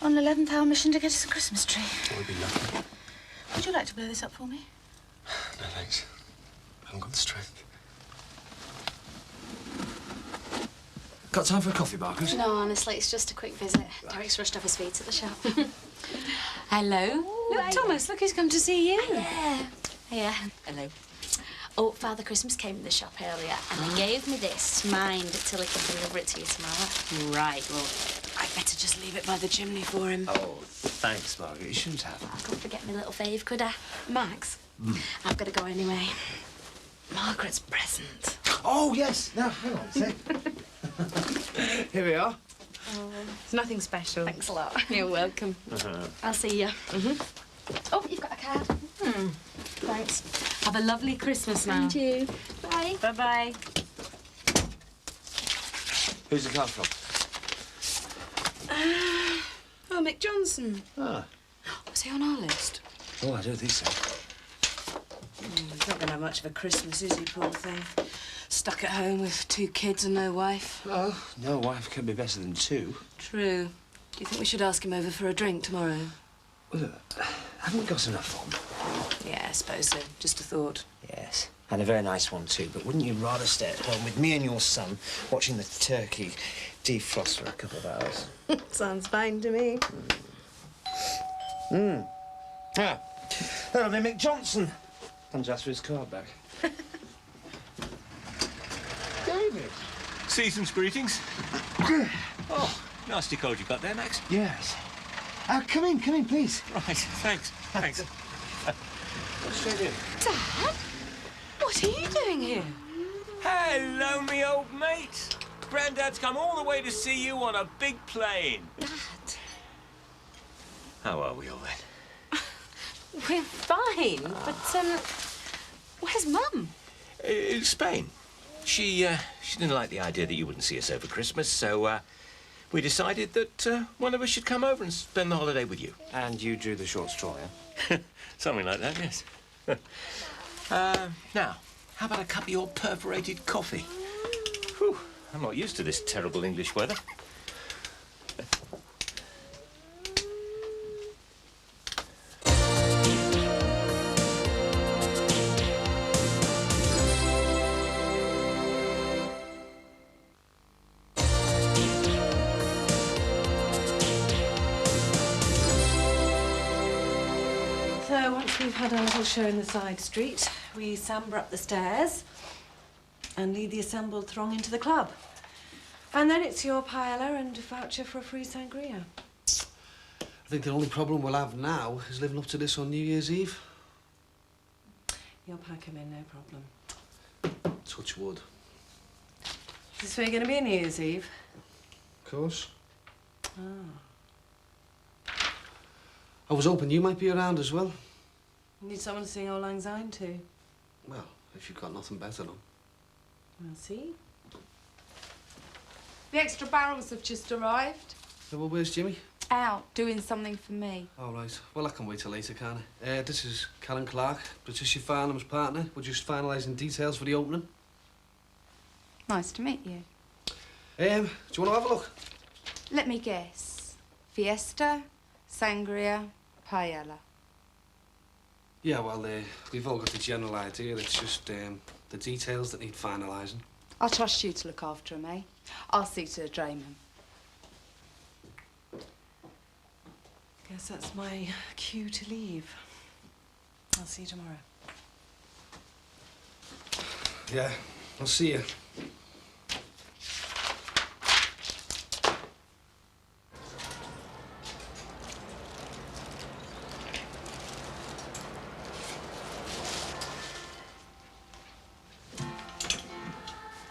On an 11th-hour mission to get us a Christmas tree. We'll be lucky. Would you like to blow this up for me? No, thanks. I haven't got the strength. Got time for a coffee, Margaret? No, honestly, it's just a quick visit. Derek's rushed off his feet at the shop. Hello. Look, Thomas, look who's come to see you. Yeah. Hello. Oh, Father Christmas came to the shop earlier and he gave me this to mind till he can deliver it to you tomorrow. Right, well, I'd better just leave it by the chimney for him. Oh, thanks, Margaret. You shouldn't have. I couldn't forget my little fave, could I? Max? I've got to go anyway. Margaret's present. Oh, yes. Now, hang on a sec. Here we are. Oh, it's nothing special. Thanks a lot. You're welcome. I'll see you. Oh, you've got a card. Thanks. Have a lovely Christmas now. And you. Bye. Bye-bye. Who's the card from? Oh, Mick Johnson. Ah. Was he on our list? Oh, I don't think so. He's not going to have much of a Christmas, is he, poor thing? Stuck at home with 2 kids and no wife. Oh, no wife can be better than 2. True. Do you think we should ask him over for a drink tomorrow? Well, haven't we got enough on? Yeah, I suppose so. Just a thought. Yes, and a very nice one too. But wouldn't you rather stay at home with me and your son, watching the turkey defrost for a couple of hours? Sounds fine to me. Ah, that'll be Mick Johnson. And just for his card back. David. Season's greetings. Oh, nasty cold you got there, Max. Yes. Come in, please. Right, thanks. Straight in. Dad? What are you doing here? Hello, me old mate. Grandad's come all the way to see you on a big plane. Dad. How are we all then? We're fine, but, where's Mum? Spain. She didn't like the idea that you wouldn't see us over Christmas, so, we decided that one of us should come over and spend the holiday with you. And you drew the short straw, yeah? Something like that, yes. Now, how about a cup of your perforated coffee? Whew, I'm not used to this terrible English weather. So once we've had our little show in the side street, we samber up the stairs and lead the assembled throng into the club. And then it's your paella and a voucher for a free sangria. I think the only problem we'll have now is living up to this on New Year's Eve. You'll pack 'em in, no problem. Touch wood. Is this where you're going to be on New Year's Eve? Of course. Oh. I was hoping you might be around as well. You need someone to sing Auld Lang Syne to. Well, if you've got nothing better on. We'll see. The extra barrels have just arrived. So, well, where's Jimmy? Out, doing something for me. All right. Well, I can wait till later, can't I? This is Karen Clark, Patricia Farnham's partner. We're just finalising details for the opening. Nice to meet you. Do you want to have a look? Let me guess. Fiesta, sangria, paella. Yeah, well, we've all got the general idea. It's just the details that need finalising. I'll trust you to look after him, eh? I'll see to the drayman. Guess that's my cue to leave. I'll see you tomorrow. Yeah, I'll see you.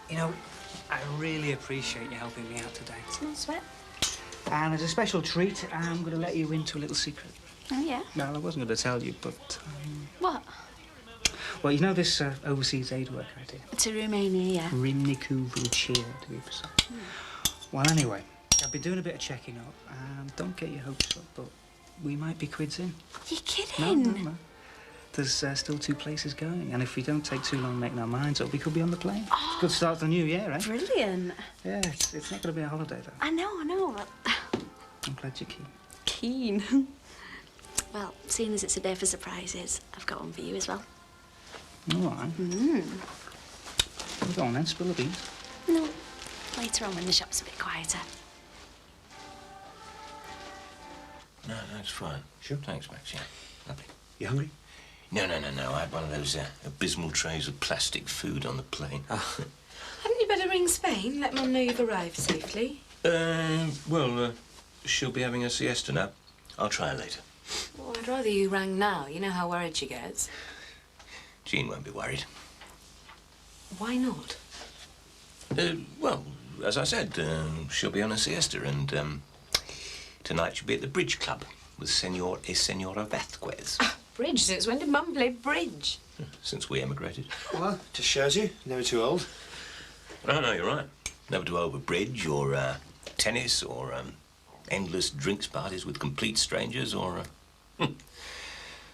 You know, I really appreciate you helping me out today. It's no sweat. And as a special treat, I'm going to let you into a little secret. Oh, yeah? Well, I wasn't going to tell you, but... What? Well, you know this overseas aid work I did? To Romania, yeah. Rimnicu Vucia, to be precise. Well, anyway, I've been doing a bit of checking up, and don't get your hopes up, but we might be quids in. You're kidding? No. There's still 2 places going, and if we don't take too long making our minds up, we could be on the plane. Oh, Good start to the new year, eh? Brilliant. Yeah, it's not going to be a holiday, though. I know. But... I'm glad you're keen. Keen? Well, seeing as it's a day for surprises, I've got one for you as well. All right. Well, go on then, spill the beans. No, later on when the shop's a bit quieter. No, it's fine. Sure. Thanks, Max, yeah. Lovely. You hungry? No. I had one of those abysmal trays of plastic food on the plane. Hadn't you better ring Spain? Let Mum know you've arrived safely. Well, she'll be having a siesta now. I'll try her later. Well, I'd rather you rang now. You know how worried she gets. Jean won't be worried. Why not? Well, as I said, she'll be on a siesta, and tonight she'll be at the bridge club with Senora Vasquez. Bridge? Since when did Mum play bridge? Since we emigrated. Well, just shows you. Never too old. No, you're right. Never too old for bridge or tennis or endless drinks parties with complete strangers or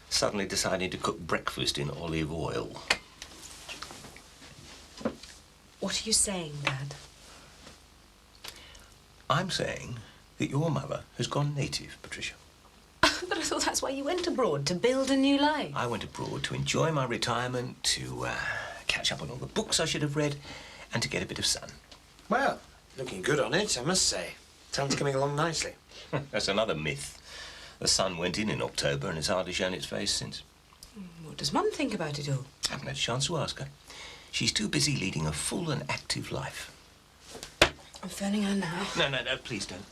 suddenly deciding to cook breakfast in olive oil. What are you saying, Dad? I'm saying that your mother has gone native, Patricia. But I thought that's why you went abroad, to build a new life. I went abroad to enjoy my retirement, to catch up on all the books I should have read, and to get a bit of sun. Well, looking good on it, I must say. Time's coming along nicely. That's another myth. The sun went in October and it's hardly shown its face since. What does Mum think about it all? I haven't had a chance to ask her. She's too busy leading a full and active life. I'm phoning her now. No, please don't.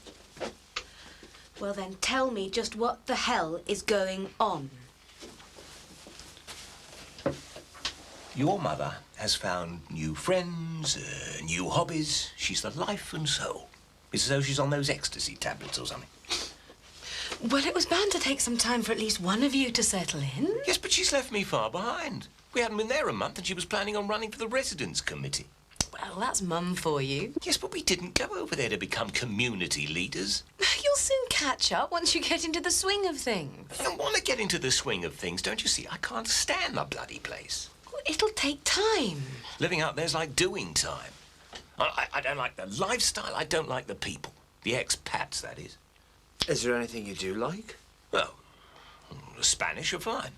Well, then tell me just what the hell is going on. Your mother has found new friends, new hobbies. She's the life and soul. It's as though she's on those ecstasy tablets or something. Well, it was bound to take some time for at least one of you to settle in. Yes, but she's left me far behind. We hadn't been there a month and she was planning on running for the residence committee. Well, that's Mum for you. Yes, but we didn't go over there to become community leaders. You'll soon catch up once you get into the swing of things. I don't want to get into the swing of things, don't you see? I can't stand the bloody place. Well, it'll take time. Living out there's like doing time. I don't like the lifestyle, I don't like the people. The expats, that is. Is there anything you do like? Well, the Spanish are fine.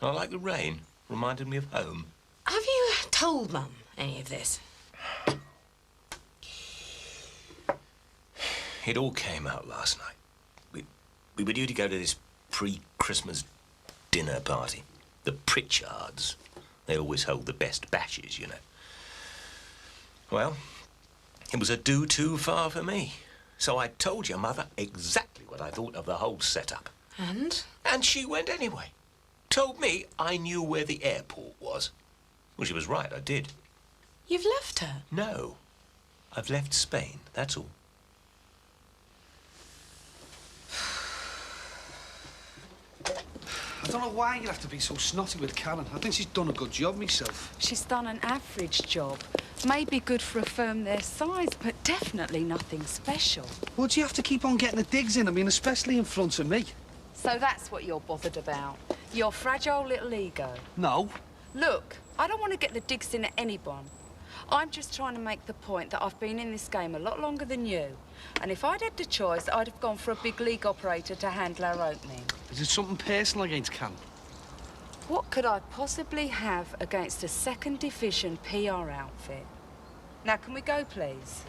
I like the rain. Reminded me of home. Have you told Mum any of this? It all came out last night. We were due to go to this pre-Christmas dinner party. The Pritchards. They always hold the best batches, you know. Well, it was a do too far for me. So I told your mother exactly what I thought of the whole setup. And? And she went anyway. Told me I knew where the airport was. Well, she was right, I did. You've left her? No. I've left Spain, that's all. I don't know why you have to be so snotty with Karen. I think she's done a good job myself. She's done an average job. Maybe good for a firm their size, but definitely nothing special. Well, do you have to keep on getting the digs in? I mean, especially in front of me. So that's what you're bothered about? Your fragile little ego? No. Look, I don't want to get the digs in at anyone. I'm just trying to make the point that I've been in this game a lot longer than you. And if I'd had the choice, I'd have gone for a big league operator to handle our opening. Is it something personal against Karen? What could I possibly have against a second division PR outfit? Now, can we go, please?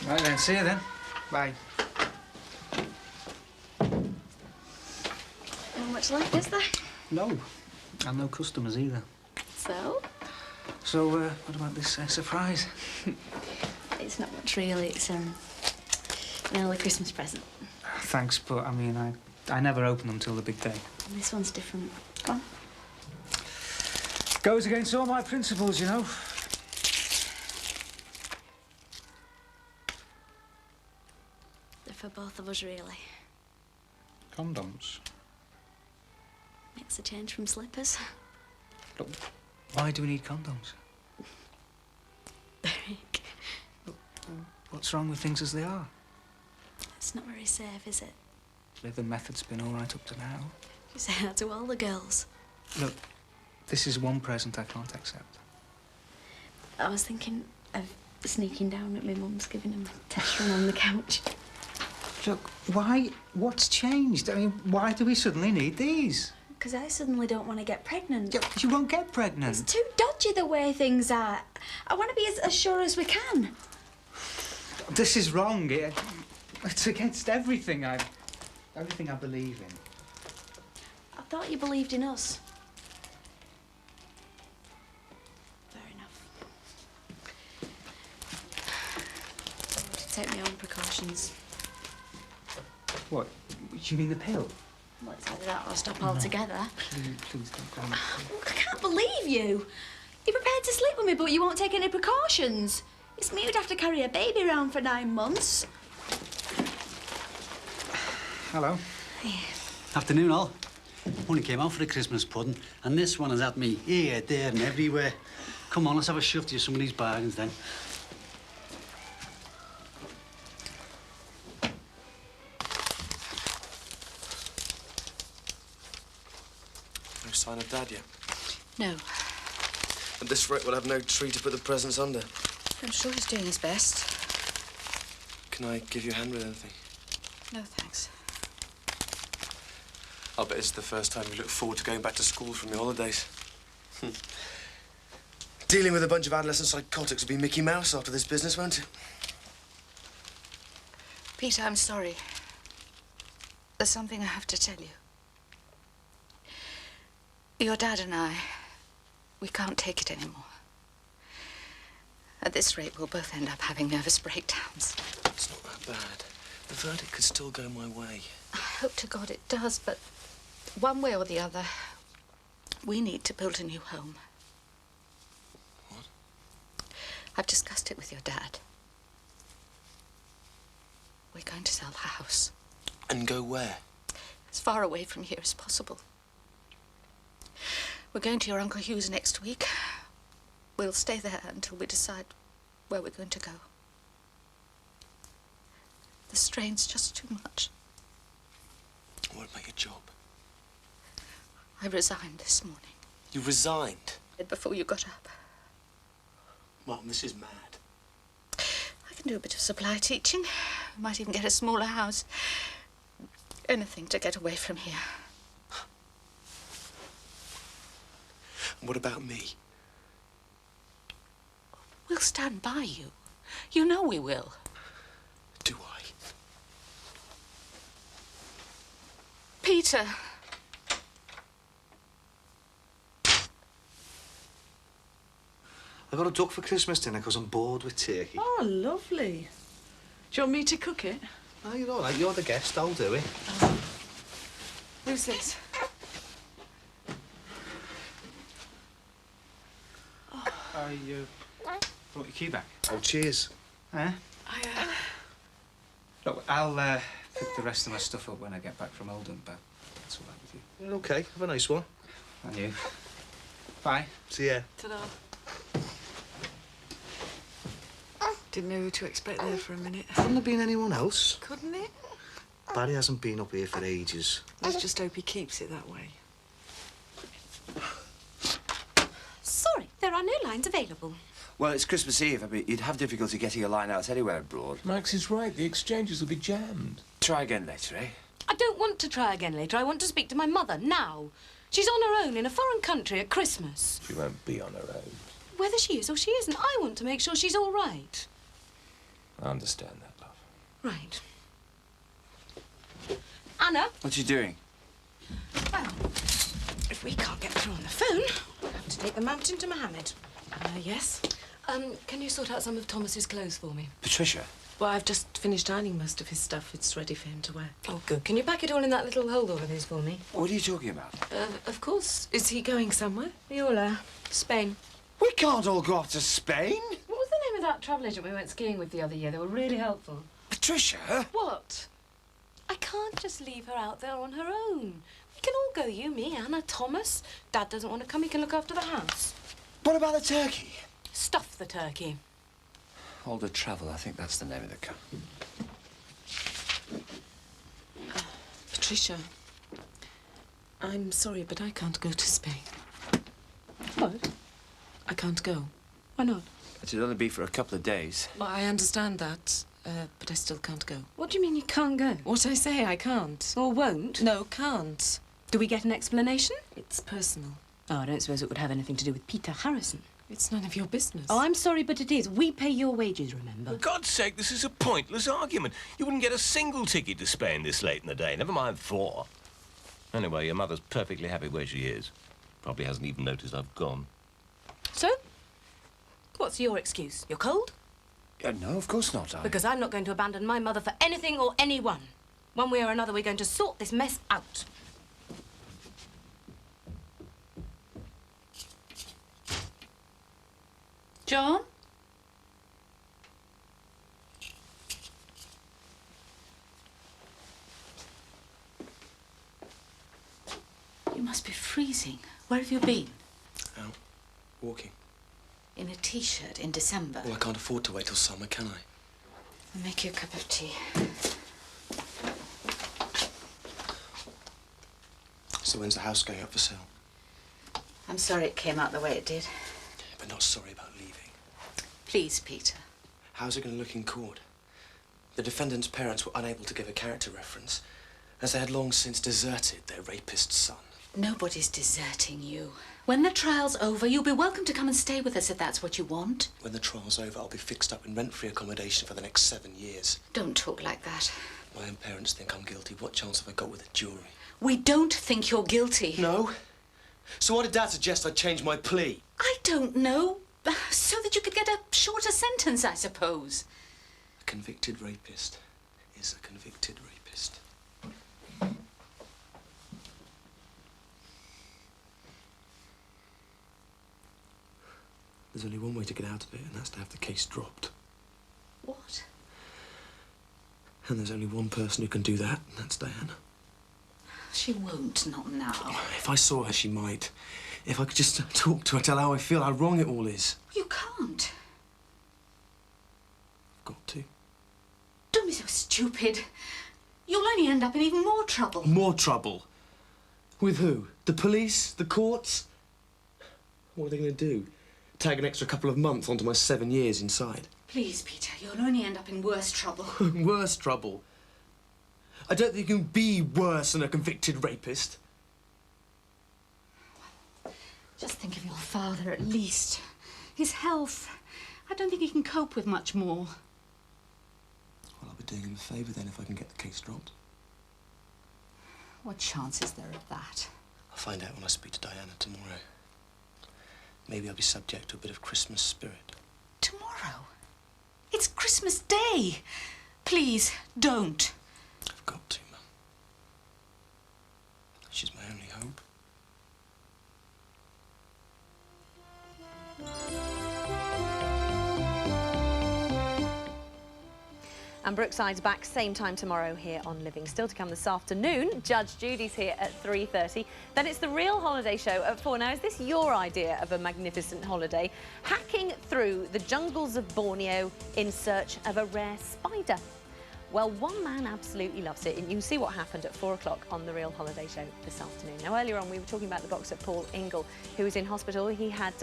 Right then, see you then. Bye. How much left is there? No. And no customers either. So? So, what about this surprise? It's not much, really. It's, an early Christmas present. Thanks, but, I mean, I never open them till the big day. This one's different. Come on. Goes against all my principles, you know. They're for both of us, really. Condoms? Makes a change from slippers. Look, why do we need condoms? Eric. What's wrong with things as they are? It's not very safe, is it? The method's been all right up to now. You say that to all the girls. Look, this is one present I can't accept. I was thinking of sneaking down at my mum's, giving him a test run on the couch. Look, why? What's changed? I mean, why do we suddenly need these? Because I suddenly don't want to get pregnant. You won't get pregnant. It's too dodgy the way things are. I want to be as sure as we can. This is wrong. It's against everything I believe in. I thought you believed in us. Fair enough. I want to take my own precautions. What? You mean the pill? Well, it's either that or stop altogether. Please don't go. I can't believe you. You're prepared to sleep with me, but you won't take any precautions. It's me who'd have to carry a baby around for 9 months. Hello. Yeah. Afternoon, all. Only came out for the Christmas pudding, and this one has had me here, there, and everywhere. Come on, let's have a shove to you some of these bargains, then. No sign of Dad yet? No. At this rate, we'll have no tree to put the presents under. I'm sure he's doing his best. Can I give you a hand with anything? No, thanks. I'll bet it's the first time you look forward to going back to school from your holidays. Dealing with a bunch of adolescent psychotics will be Mickey Mouse after this business, won't it? Peter, I'm sorry. There's something I have to tell you. Your dad and I, we can't take it anymore. At this rate, we'll both end up having nervous breakdowns. It's not that bad. The verdict could still go my way. I hope to God it does, but one way or the other, We need to build a new home. What? I've discussed it with your dad. We're going to sell the house. And go where? As far away from here as possible. We're going to your Uncle Hugh's next week. We'll stay there until we decide where we're going to go. The strain's just too much. What about your job? I resigned this morning. You resigned? Before you got up. Mum, this is mad. I can do a bit of supply teaching. Might even get a smaller house. Anything to get away from here. And what about me? We'll stand by you. You know we will. Do I? Peter. I got a duck for Christmas dinner because I'm bored with turkey. Oh, lovely. Do you want me to cook it? Oh, you're all right. You're the guest. I'll do it. Who's this? I brought your key back. Oh, cheers. Huh? Look, I'll pick the rest of my stuff up when I get back from Oldham, but that's all right with you. Okay, have a nice one. And you. Bye. See ya. Ta-da. Didn't know who to expect there for a minute. Couldn't have been anyone else. Couldn't it? Barry hasn't been up here for ages. Let's just hope he keeps it that way. Sorry, there are no lines available. Well, it's Christmas Eve. I mean, you'd have difficulty getting a line out anywhere abroad. Max is right. The exchanges will be jammed. Try again later, eh? I don't want to try again later. I want to speak to my mother now. She's on her own in a foreign country at Christmas. She won't be on her own. Whether she is or she isn't, I want to make sure she's all right. I understand that, love. Right. Anna? What are you doing? Well, if we can't get through on the phone, we'll have to take the mountain to Mohammed. Yes? Can you sort out some of Thomas's clothes for me? Patricia? Well, I've just finished ironing most of his stuff. It's ready for him to wear. Oh, good. Can you pack it all in that little holder of his for me? What are you talking about? Of course. Is he going somewhere? Viola, Spain. We can't all go off to Spain. What was the name of that travel agent we went skiing with the other year? They were really helpful. Patricia? What? I can't just leave her out there on her own. We can all go, you, me, Anna, Thomas. Dad doesn't want to come, he can look after the house. What about the turkey? Stuff the turkey. Older Travel, I think that's the name of the car. Patricia, I'm sorry, but I can't go to Spain. What? I can't go. Why not? It'll only be for a couple of days. Well, I understand that, but I still can't go. What do you mean you can't go? What I say, I can't. Or won't? No, can't. Do we get an explanation? It's personal. Oh, I don't suppose it would have anything to do with Peter Harrison. It's none of your business. Oh, I'm sorry, but it is. We pay your wages, remember? For God's sake, this is a pointless argument. You wouldn't get a single ticket to Spain this late in the day, never mind 4. Anyway, your mother's perfectly happy where she is. Probably hasn't even noticed I've gone. So? What's your excuse? You're cold? No, of course not. Because I'm not going to abandon my mother for anything or anyone. One way or another, we're going to sort this mess out. John? You must be freezing. Where have you been? Out. Walking. In a T-shirt in December. Well, I can't afford to wait till summer, can I? I'll make you a cup of tea. So when's the house going up for sale? I'm sorry it came out the way it did. But not sorry about leaving. Please, Peter. How's it going to look in court? The defendant's parents were unable to give a character reference, as they had long since deserted their rapist son. Nobody's deserting you. When the trial's over, you'll be welcome to come and stay with us if that's what you want. When the trial's over, I'll be fixed up in rent-free accommodation for the next 7 years. Don't talk like that. My own parents think I'm guilty. What chance have I got with a jury? We don't think you're guilty. No? So why did Dad suggest I change my plea? I don't know. So that you could get a shorter sentence, I suppose. A convicted rapist is a convicted rapist. There's only one way to get out of it, and that's to have the case dropped. What? And there's only one person who can do that, and that's Diana. She won't, not now. If I saw her, she might. If I could just talk to her, tell her how I feel, how wrong it all is. You can't. I've got to. Don't be so stupid. You'll only end up in even more trouble. More trouble? With who? The police? The courts? What are they going to do? Tag an extra couple of months onto my 7 years inside? Please, Peter, you'll only end up in worse trouble. Worse trouble? I don't think you can be worse than a convicted rapist. Just think of your father, at least. His health. I don't think he can cope with much more. Well, I'll be doing him a favour then if I can get the case dropped. What chance is there of that? I'll find out when I speak to Diana tomorrow. Maybe I'll be subject to a bit of Christmas spirit. Tomorrow? It's Christmas Day. Please, don't. I've got to, Mum. She's my only hope. And Brookside's back same time tomorrow here on Living. Still to come this afternoon, Judge Judy's here at 3:30. Then it's the Real Holiday Show at 4. Now, is this your idea of a magnificent holiday? Hacking through the jungles of Borneo in search of a rare spider. Well, one man absolutely loves it, and you'll see what happened at 4 o'clock on the Real Holiday Show this afternoon. Now, earlier on, we were talking about the boxer Paul Ingle, who was in hospital. He had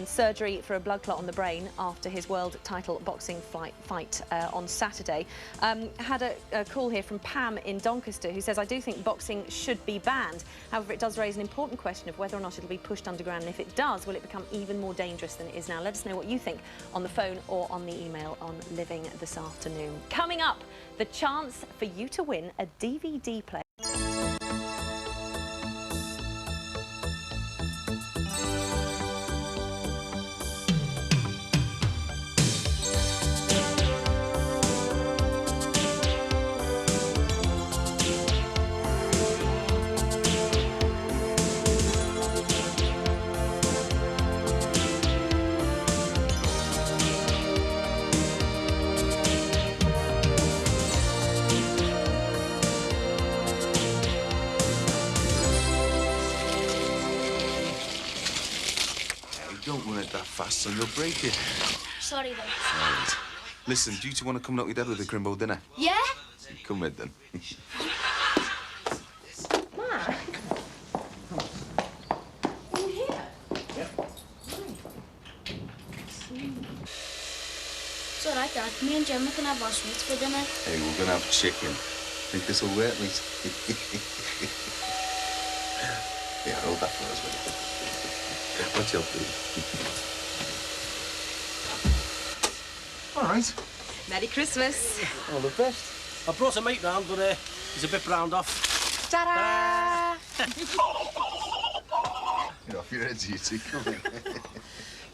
surgery for a blood clot on the brain after his world title boxing fight on Saturday. Had a call here from Pam in Doncaster, who says, I do think boxing should be banned. However, it does raise an important question of whether or not it'll be pushed underground, and if it does, will it become even more dangerous than it is now? Let us know what you think on the phone or on the email on Living this afternoon. Coming up, the chance for you to win a DVD player. Don't run it that fast, son. You'll break it. Sorry, then. Right. Listen, do you two want to come knock your dad with a Crimbo dinner? Yeah? Come with then. Mark? In here? Yeah. It's all right, Dad. Me and Gemma can have our sweets for dinner. Hey, we're going to have chicken. Think this will work, mate? Yeah, hold that for us, will you? Watch out, please. All right. Merry Christmas. All the best. I brought some meat round, but he's a bit browned off. Ta-da! You're off your heads, you two. Come in.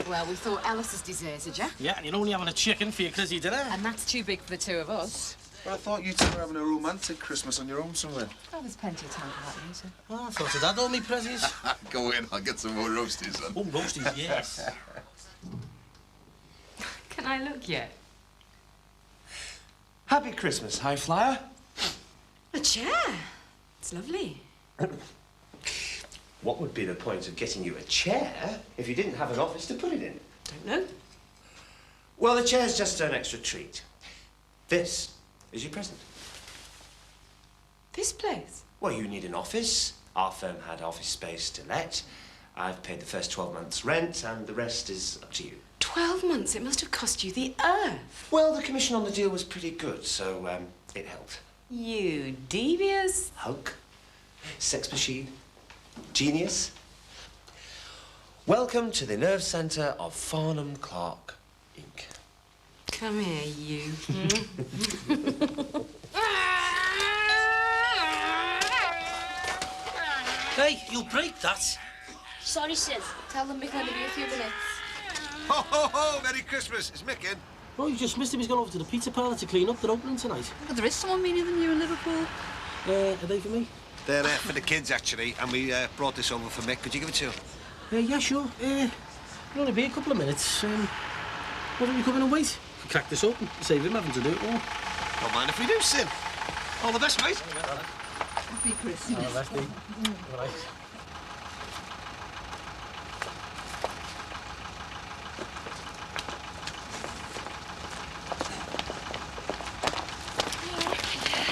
Well, we thought Alice has deserted you. Yeah, and you're only having a chicken for your Chrissy dinner. And that's too big for the two of us. Well, I thought you two were having a romantic Christmas on your own somewhere. Oh, there's plenty of time for that later. Oh, I thought of that, all me prezzies. Go in, I'll get some more roasties, son. Oh, roasties, yes. Can I look yet? Happy Christmas, High Flyer. A chair. It's lovely. What would be the point of getting you a chair if you didn't have an office to put it in? Don't know. Well, the chair's just an extra treat. This is your present. This place? Well, you need an office. Our firm had office space to let. I've paid the first 12 months' rent, and the rest is up to you. 12 months? It must have cost you the earth. Well, the commission on the deal was pretty good, so it helped. You devious. Hulk. Sex machine. Genius. Welcome to the nerve centre of Farnham Clark, Inc. Come here, you. Hey, you'll break that. Sorry, Sid. Tell them we can only be a few minutes. Ho, ho, ho! Merry Christmas. Is Mick in? Oh, you just missed him. He's gone over to the pizza parlour to clean up. They're opening tonight. But there is someone meaner than you in Liverpool. Are they for me? They're for the kids, actually, and we brought this over for Mick. Could you give it to him? Yeah, sure. It'll only be a couple of minutes. Why don't you come in and wait? We crack this open. Save him having to do it all. Don't mind if we do, Sim. All the best, mate. Happy Christmas. All the best, Steve. All right.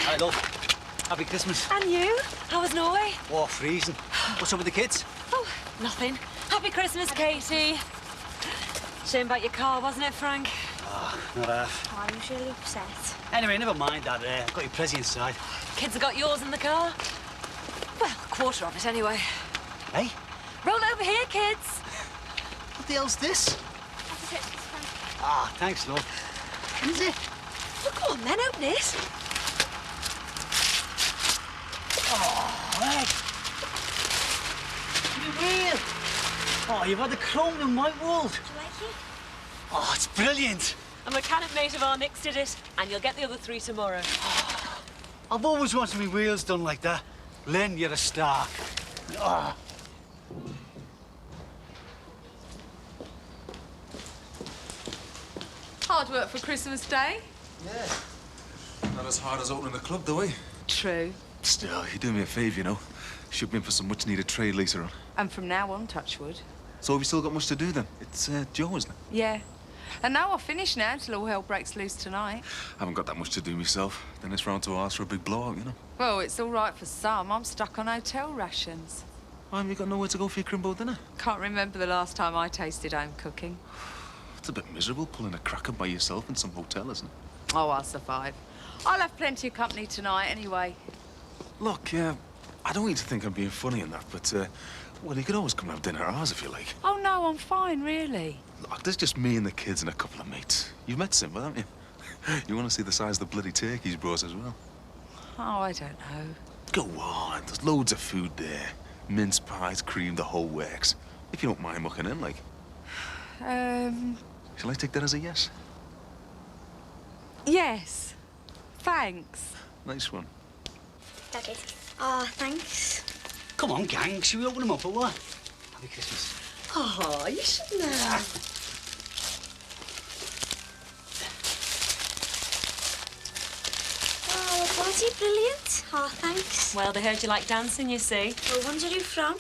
Hi, love. Happy Christmas. And you? How was Norway? Oh, freezing. What's up with the kids? Oh, nothing. Happy Christmas, Katie. Shame about your car, wasn't it, Frank? Ah, not half. Oh, I was really upset. Anyway, never mind that. I've got your present inside. Kids have got yours in the car? Well, a quarter of it, anyway. Hey? Roll over here, kids. What the hell's this? Ah, thanks, love. What is it? Well, go on then, open it. Oh, hey. You're real. Oh, you've had the chrome and white wool. Do you like it? Oh, it's brilliant. A mechanic mate of our Nick's did it, and you'll get the other 3 tomorrow. I've always wanted my wheels done like that. Len, you're a star. Oh. Hard work for Christmas Day. Yeah. Not as hard as opening a club, though, eh? True. Still, you're doing me a favour, you know. Ship me in for some much-needed trade later on. And from now on, touch wood. So have you still got much to do, then? It's Joe, isn't it? Yeah. And now I'll finish now till all hell breaks loose tonight. I haven't got that much to do myself. Then it's round to ours for a big blowout, you know. Well, it's all right for some. I'm stuck on hotel rations. Why haven't you got nowhere to go for your crimbo dinner? Can't remember the last time I tasted home cooking. It's a bit miserable pulling a cracker by yourself in some hotel, isn't it? Oh, I'll survive. I'll have plenty of company tonight anyway. Look, I don't want you to think I'm being funny and that, but, well, you could always come and have dinner at ours if you like. Oh, no, I'm fine, really. Look, there's just me and the kids and a couple of mates. You've met Simba, haven't you? You want to see the size of the bloody turkey he's brought as well? Oh, I don't know. Go on, there's loads of food there. Mince pies, cream, the whole works. If you don't mind mucking in, like. Shall I take that as a yes? Yes. Thanks. Nice one. Take it. Oh, thanks. Come on, gang. Shall we open them up or what? Happy Christmas. Oh, you shouldn't have. Oh, was he brilliant? Oh, thanks. Well, they heard you like dancing, you see. Well, wonder who from?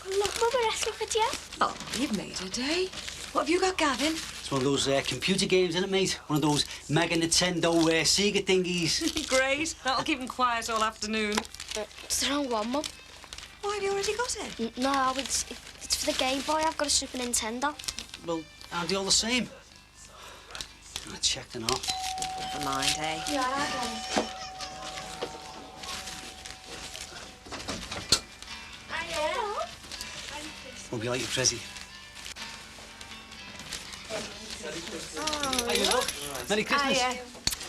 Oh, look, Mumma, let's look at you. Oh, you've made a day. What have you got, Gavin? It's one of those computer games, isn't it, mate? One of those Mega Nintendo Sega thingies. Great. That'll keep him quiet all afternoon. It's the wrong one, Mum. Why have you already got it? No, it's for the Game Boy. I've got a Super Nintendo. Well, aren't they all the same? I checked and all. Never mind, eh? Yeah, I got it. Hope you like your Prezi. Oh, How you look? Merry Christmas. Hiya.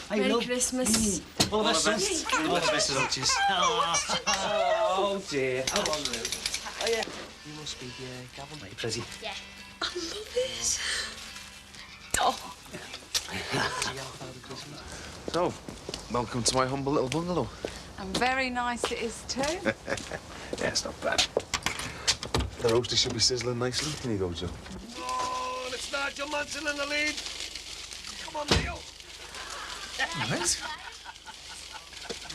How you Merry look? Christmas. All the best. All the best, Roaches. Oh, dear. How long, Lou? Oh, yeah. You must be Gavin. Like your Prezi. Yeah. I love it. Oh. So, welcome to my humble little bungalow. And very nice it is too. Yeah, it's not bad. The roaster should be sizzling nicely. Here you go, Joe. Oh, it's Nigel Manson in the lead. Come on, Leo. Right.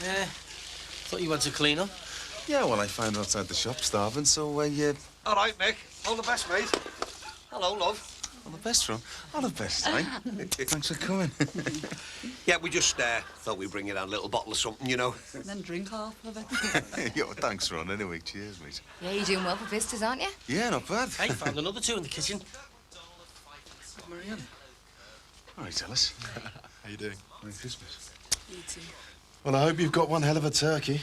Yeah. Thought you went to clean up. Yeah, well, I found her outside the shop starving, so All right, Mick. All the best, mate. Hello, love. all the best, Ron. All the best, eh? Thanks for coming. Yeah, we just thought we'd bring you down a little bottle of something, you know. And then drink half of it. Yo, thanks, Ron. Anyway, cheers, mate. Yeah, you're doing well for visitors, aren't you? Yeah, not bad. Hey, found another 2 in the kitchen. Marianne. All right, Alice. How you doing? Merry Christmas. You too. Well, I hope you've got one hell of a turkey.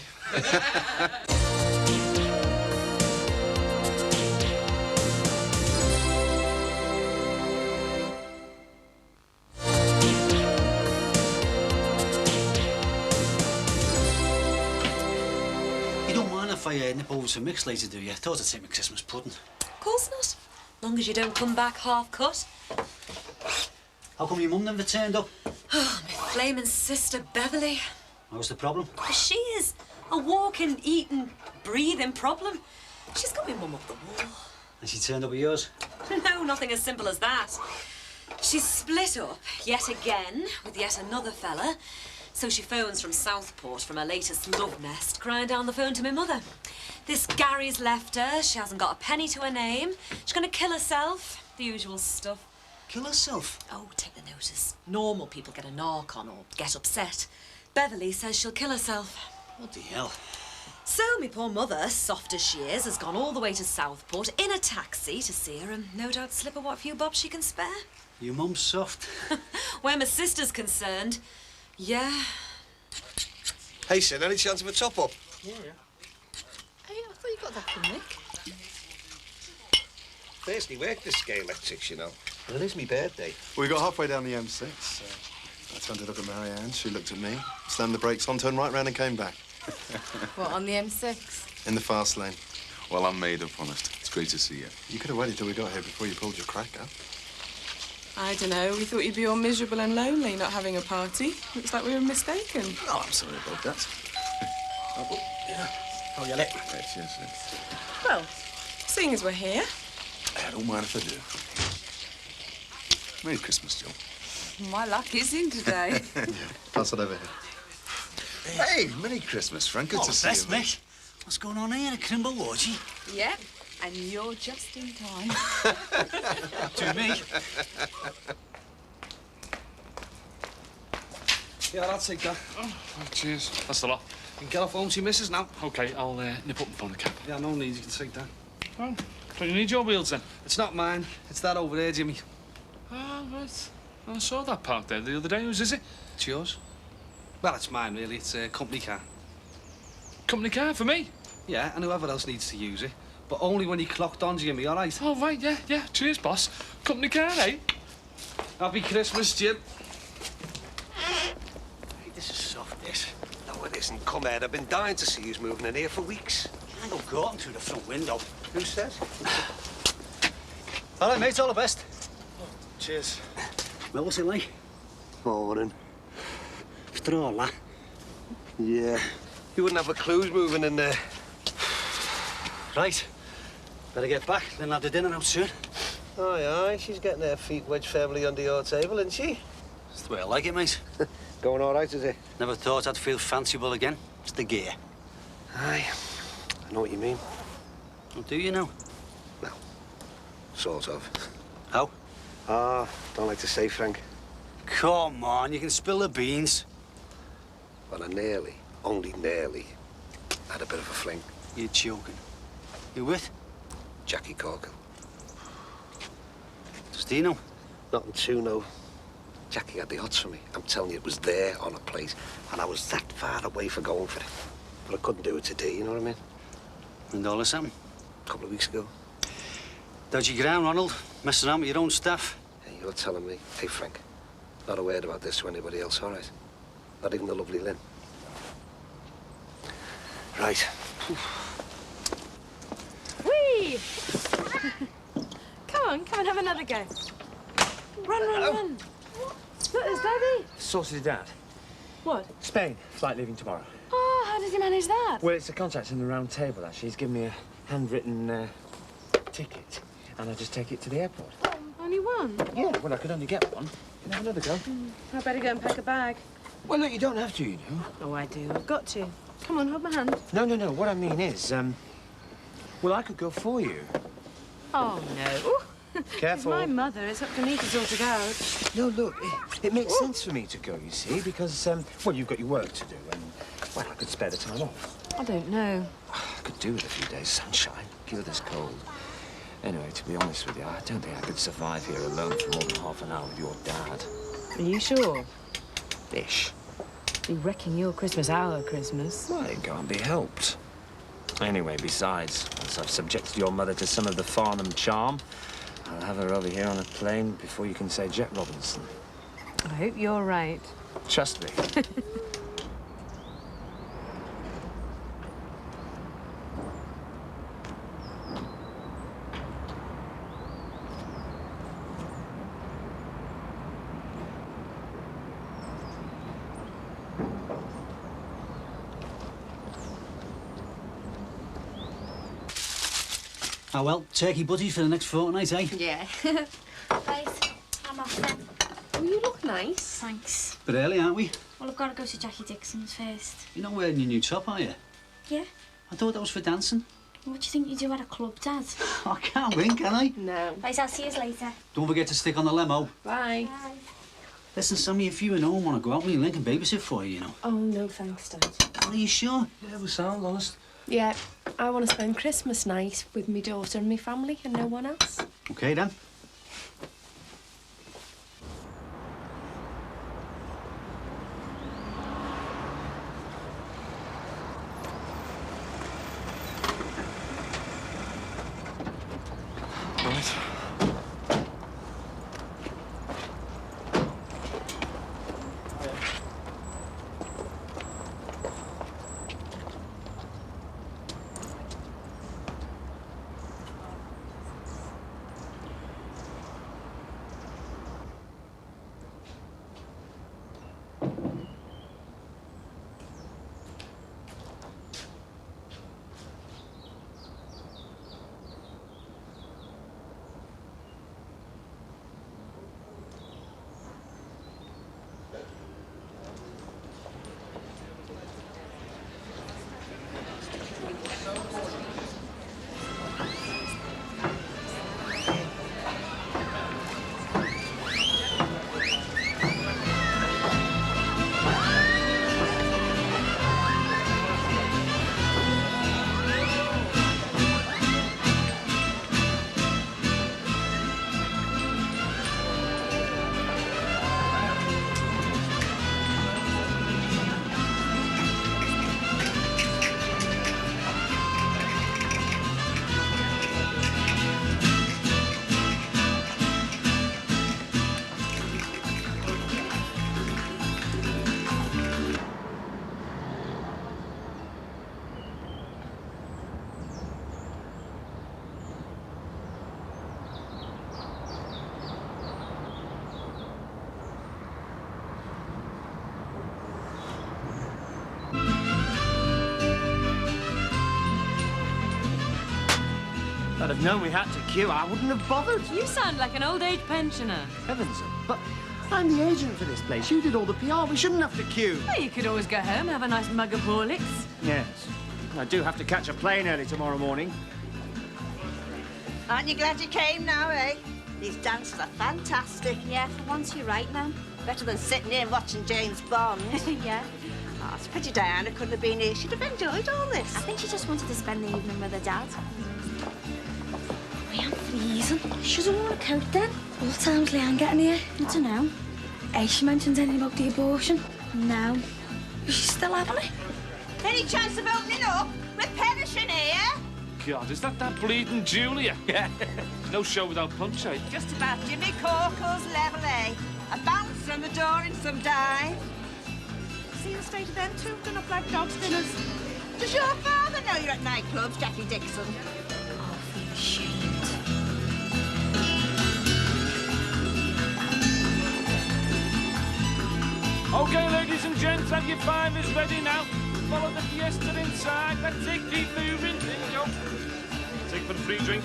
You don't mind if I nip over some mix later, do you? I thought I'd take my Christmas pudding. Of course not. Long as you don't come back half cut. How come your mum never turned up? Oh, my flaming sister, Beverly. What's the problem? She is a walking, eating, breathing problem. She's got my mum up the wall. And she turned up at yours? No, nothing as simple as that. She's split up yet again with yet another fella. So she phones from Southport from her latest love nest, crying down the phone to my mother. This Gary's left her, she hasn't got a penny to her name, she's gonna kill herself, the usual stuff. Kill herself? Oh, take the notice. Normal people get a knock on or get upset. Beverly says she'll kill herself. What the hell? So my poor mother, soft as she is, has gone all the way to Southport in a taxi to see her and no doubt slip her what few bobs she can spare. Your mum's soft. Where my sister's concerned, yeah. Hey, Sid, any chance of a top-up? Yeah. Hey, I thought you got that from Nick. Thursday work this gay electrics, you know. Well, it is me birthday. We got halfway down the M6. I turned to look at Marianne. She looked at me, slammed the brakes on, turned right round and came back. What, on the M6? In the fast lane. Well, I'm made up, honest. It's great to see you. You could have waited till we got here before you pulled your cracker. I don't know. We thought you'd be all miserable and lonely not having a party. Looks like we were mistaken. Oh, I'm sorry about that. Oh, yeah. Oh, yeah, let. Yes. Well, seeing as we're here. I don't mind if I do. Merry Christmas, Joe. My luck is in today. Pass it over here. Hey, Merry Christmas, Frank. Good to see best, you, mate. mate. What's going on here? A Crimble orgy? Yeah, and you're just in time. To me. Yeah, I'll take that. Oh, cheers. That's the lot. You can get off home to your missus now. OK, I'll nip up and phone the cab. Yeah, no need. You can take that. Oh, don't you need your wheels, then? It's not mine. It's that over there, Jimmy. Oh, right. I saw that parked there the other day. Whose is it? It's yours. Well, it's mine, really. It's a company car. Company car for me? Yeah, and whoever else needs to use it. But only when you clocked on, Jimmy, all right? Oh, right, yeah. Cheers, boss. Company car, eh? Happy Christmas, Jim. Hey, this is soft, this. No, it isn't. Come, Ed. I've been dying to see you moving in here for weeks. Can't go Gorton through the front window. Who says? All right, mate. All the best. Cheers. Well, what's it like? Morning. After all that? Yeah. You wouldn't have a clue moving in there. Right. Better get back, then have the dinner out soon. Aye. She's getting her feet wedged firmly under your table, isn't she? That's the way I like it, mate. Going all right, is it? Never thought I'd feel fanciable again. It's the gear. Aye. I know what you mean. Well, do you know? Well, sort of. How? Don't like to say, Frank. Come on, you can spill the beans. Well, I nearly, only nearly, had a bit of a fling. You're joking. You with? Jackie Corkle. Does he know? Nothing to know. Jackie had the hots for me. I'm telling you, it was there on a plate, and I was that far away for going for it. But I couldn't do it today, you know what I mean? And all this happened? A couple of weeks ago. Dodgy ground, Ronald. Messing around with your own staff. Hey, you're telling me, hey, Frank, not a word about this to anybody else, all right? Not even the lovely Lynn. Right. Whee! Come on, have another go. Run. Look, there's Daddy. Sorted it out. What? Spain. Flight leaving tomorrow. Oh, how did you manage that? Well, it's a contact in the round table, actually. He's given me a handwritten ticket, and I just take it to the airport. Only one? Yeah, well, I could only get one. Can I have another go? I better go and pack a bag. Well, look, you don't have to, you know. Oh, I do. I've got to. Come on, hold my hand. No. What I mean is, well, I could go for you. Oh, no. Careful. It's my mother. It's up to me to sort it out. No, look, it makes sense for me to go, you see, because, well, you've got your work to do, and, well, I could spare the time off. I don't know. I could do with a few days sunshine, give it this cold. Anyway, to be honest with you, I don't think I could survive here alone for more than half an hour with your dad. Are you sure? Ish. Be wrecking your Christmas, our Christmas. Well, it can't be helped. Anyway, besides, once I've subjected your mother to some of the Farnham charm, I'll have her over here on a plane before you can say Jet Robinson. I hope you're right. Trust me. Oh, well, turkey buddies for the next fortnight, eh? Yeah. Right, I'm off then. Oh, you look nice. Thanks. Bit early, aren't we? Well, I've got to go to Jackie Dixon's first. You're not wearing your new top, are you? Yeah? I thought that was for dancing. What do you think you do at a club, Dad? I can't win, can I? No. Right, I'll see you later. Don't forget to stick on the limo. Bye. Bye. Listen, Sammy, if you and Owen want to go out, me and Link can babysit for you, you know. Oh, no thanks, Dad. Are you sure? Yeah, we sound honest. Yeah, I want to spend Christmas night with my daughter and my family and no one else. OK, then. Right. I'd have known we had to queue, I wouldn't have bothered. You sound like an old age pensioner. Heavens, but I'm the agent for this place. You did all the PR. We shouldn't have to queue. Well, you could always go home, have a nice mug of Horlicks. Yes. I do have to catch a plane early tomorrow morning. Aren't you glad you came now, eh? These dances are fantastic. Yeah, for once you're right, Nan. Better than sitting here watching James Bond. Yeah. Oh, it's a pity Diana couldn't have been here. She'd have enjoyed all this. I think she just wanted to spend the evening with her dad. I am freezing. Should have worn a coat then. What time's Leanne getting here? I don't know. Has she mentioned anything about the abortion? No. Is she still having it? Any chance of opening up? We're perishing here. God, is that bleeding Julia? Yeah. No show without punch, eh? Just about Jimmy Corkle's level, eh? A bounce from the door in some dive. See the state of them two? Done up like dogs' dinners. Does your father know you're at nightclubs, Jackie Dixon? Oh, feel ashamed. OK, ladies and gents, have your fivers ready now. Follow the fiesta inside. That's it, keep moving. There you go. Take it for the free drink.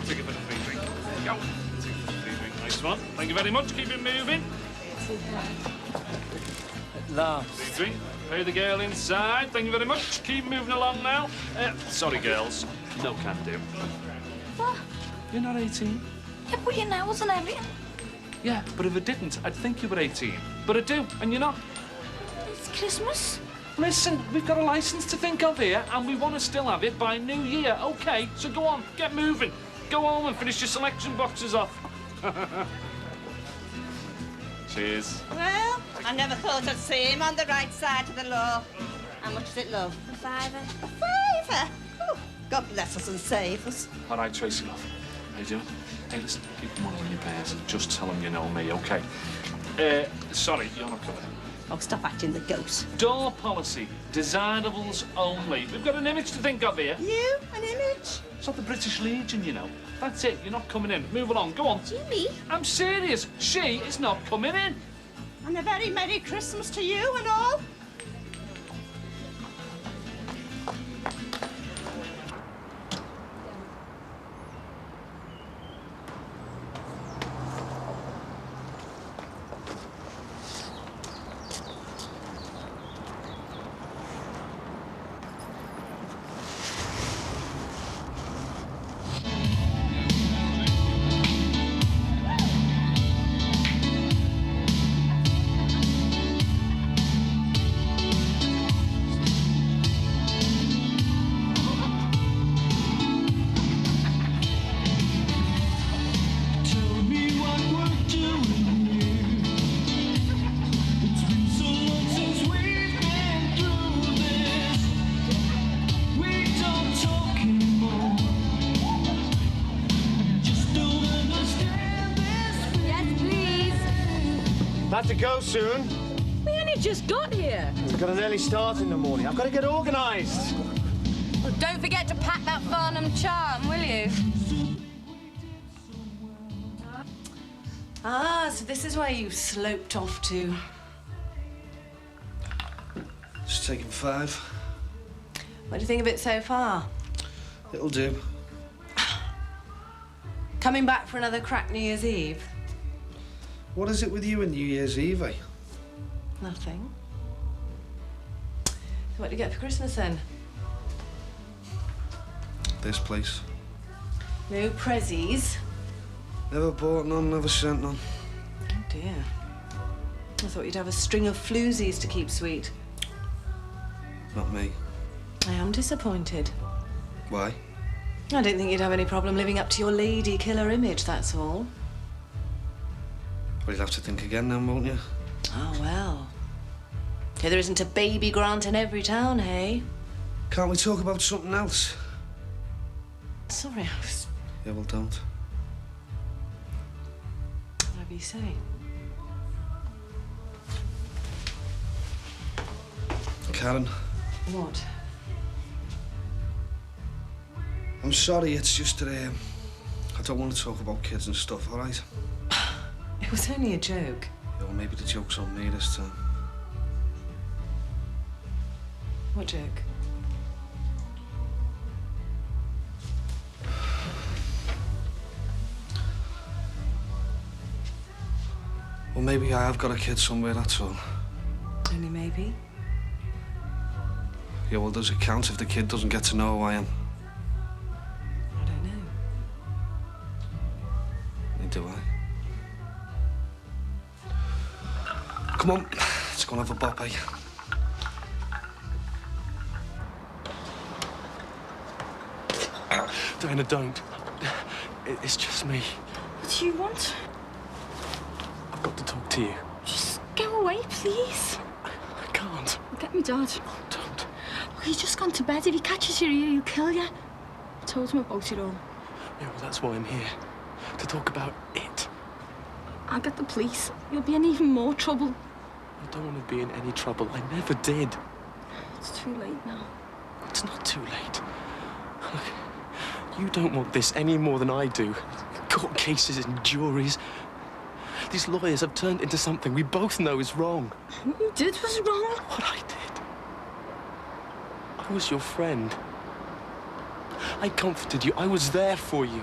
Take it for the free drink. There you go. Take it for the free drink. Nice one. Thank you very much. Keep it moving. At last. Free drink. Pay the girl inside. Thank you very much. Keep moving along now. Sorry, girls. No can do. What? You're not 18. Yeah, but you know, wasn't everything? Yeah, but if I didn't, I'd think you were 18. But I do, and you're not. It's Christmas. Listen, we've got a licence to think of here, and we want to still have it by New Year. OK, so go on, get moving. Go home and finish your selection boxes off. Cheers. Well, I never thought I'd see him on the right side of the law. How much is it, love? A fiver. A fiver? Oh, God bless us and save us. All right, Tracy, love. How you doing? Hey, listen, keep the money in your purse. Just tell them you know me, OK? Sorry, you're not coming. Oh, stop acting the ghost. Door policy, designables only. We've got an image to think of here. You? An image? It's not the British Legion, you know. That's it, you're not coming in. Move along, go on. Jimmy? I'm serious. She is not coming in. And a very Merry Christmas to you and all. Have to go soon. We only just got here. We've got an early start in the morning. I've got to get organised. Well, don't forget to pack that Farnham charm, will you? Ah, so this is where you sloped off to. Just taking 5. What do you think of it so far? It'll do. Coming back for another crack New Year's Eve? What is it with you and New Year's Eve, eh? Nothing. So what do you get for Christmas then? This place. No prezzies? Never bought none, never sent none. Oh dear. I thought you'd have a string of floozies to keep sweet. Not me. I am disappointed. Why? I didn't think you'd have any problem living up to your lady killer image, that's all. Well, you'll have to think again then, won't you? Oh, well. Okay, there isn't a baby Grant in every town, hey? Can't we talk about something else? Sorry, I was... Yeah, well, don't. Whatever you say. Karen. What? I'm sorry, it's just that I don't want to talk about kids and stuff, all right? It was only a joke. Yeah, well, maybe the joke's on me this time. What joke? Well, maybe I have got a kid somewhere, that's all. Only maybe? Yeah, well, does it count if the kid doesn't get to know who I am? I don't know. Neither do I. Come on, let's go and have a bop, eh? Diana, don't. It's just me. What do you want? I've got to talk to you. Just go away, please. I can't. Get me, Dad. Don't. Look, he's just gone to bed. If he catches you here, he'll kill you. I told him about it all. Yeah, well, that's why I'm here. To talk about it. I'll get the police. You'll be in even more trouble. I don't want to be in any trouble. I never did. It's too late now. It's not too late. Look, you don't want this any more than I do. Court cases and juries. These lawyers have turned into something we both know is wrong. What you did was wrong. What I did? I was your friend. I comforted you. I was there for you.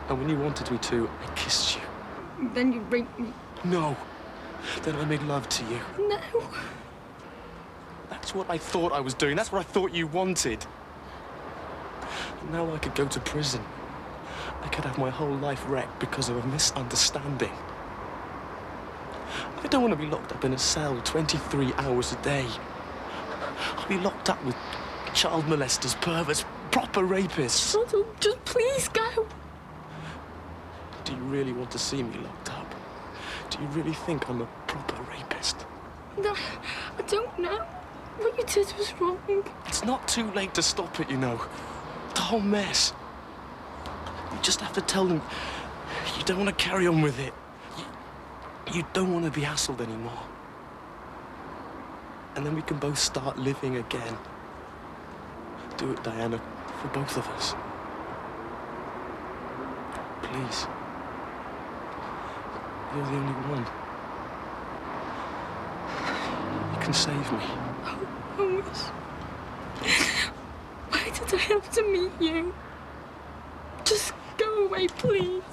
And when you wanted me to, I kissed you. Then you raped me. No. Then I made love to you. No. That's what I thought I was doing. That's what I thought you wanted. And now I could go to prison. I could have my whole life wrecked because of a misunderstanding. I don't want to be locked up in a cell 23 hours a day. I'll be locked up with child molesters, perverts, proper rapists. Shut up. Just please go. Do you really want to see me locked up? Do you really think I'm a proper rapist? No, I don't know. What you did was wrong. It's not too late to stop it, you know. The whole mess. You just have to tell them you don't want to carry on with it. You don't want to be hassled anymore. And then we can both start living again. Do it, Diana, for both of us. Please. You're the only one. You can save me. I wish. Why did I have to meet you? Just go away, please.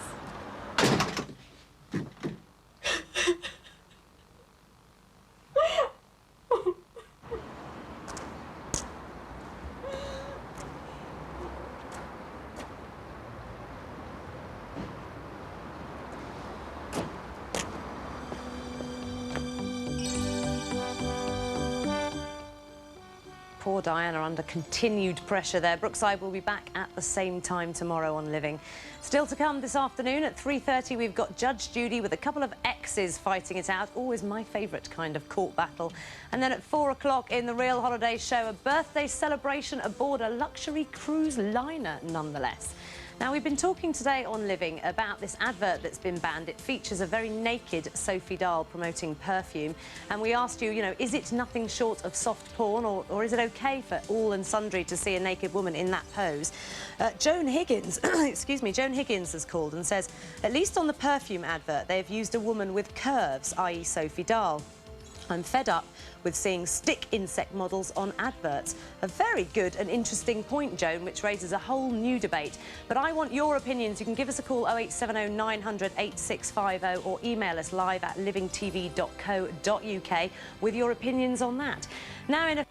Poor Diana under continued pressure there. Brookside will be back at the same time tomorrow on Living. Still to come this afternoon at 3:30, we've got Judge Judy with a couple of exes fighting it out. Always my favourite kind of court battle. And then at 4 o'clock in the Real Holiday Show, a birthday celebration aboard a luxury cruise liner, nonetheless. Now, we've been talking today on Living about this advert that's been banned. It features a very naked Sophie Dahl promoting perfume. And we asked you, is it nothing short of soft porn, or is it OK for all and sundry to see a naked woman in that pose? Joan Higgins, Joan Higgins has called and says, at least on the perfume advert, they've used a woman with curves, i.e. Sophie Dahl. I'm fed up with seeing stick insect models on adverts. A very good and interesting point, Joan, which raises a whole new debate. But I want your opinions. You can give us a call 0870 900 8650 or email us live at livingtv.co.uk with your opinions on that. Now in a...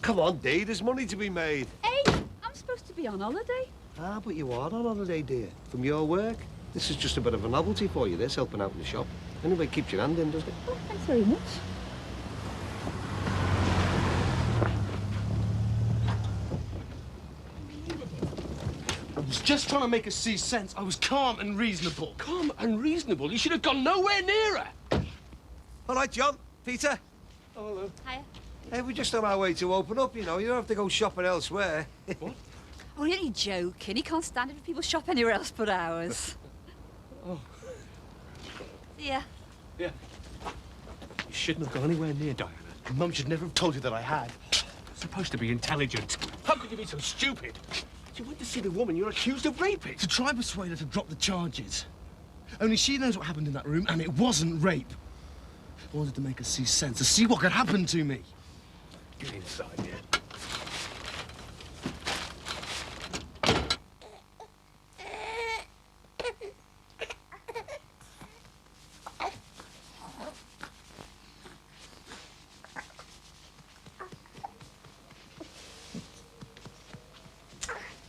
Come on, Dee, there's money to be made. Hey, I'm supposed to be on holiday. Ah, but you are on holiday, dear. From your work. This is just a bit of a novelty for you, this, helping out in the shop. Anyway, keeps your hand in, doesn't it? Oh, thanks very much. I was just trying to make her see sense. I was calm and reasonable. Calm and reasonable? You should have gone nowhere near her. All right, John, Peter. Oh, hello. Hiya. Hey, we're just on our way to open up, you know. You don't have to go shopping elsewhere. What? Oh, you're only joking. He can't stand it if people shop anywhere else but ours. Oh. See ya. Yeah. You shouldn't have gone anywhere near Diana. Mum should never have told you that I had. Supposed to be intelligent. How could you be so stupid? You went to see the woman you're accused of raping. To try and persuade her to drop the charges. Only she knows what happened in that room, and it wasn't rape. I wanted to make her see sense, to see what could happen to me. Get inside here.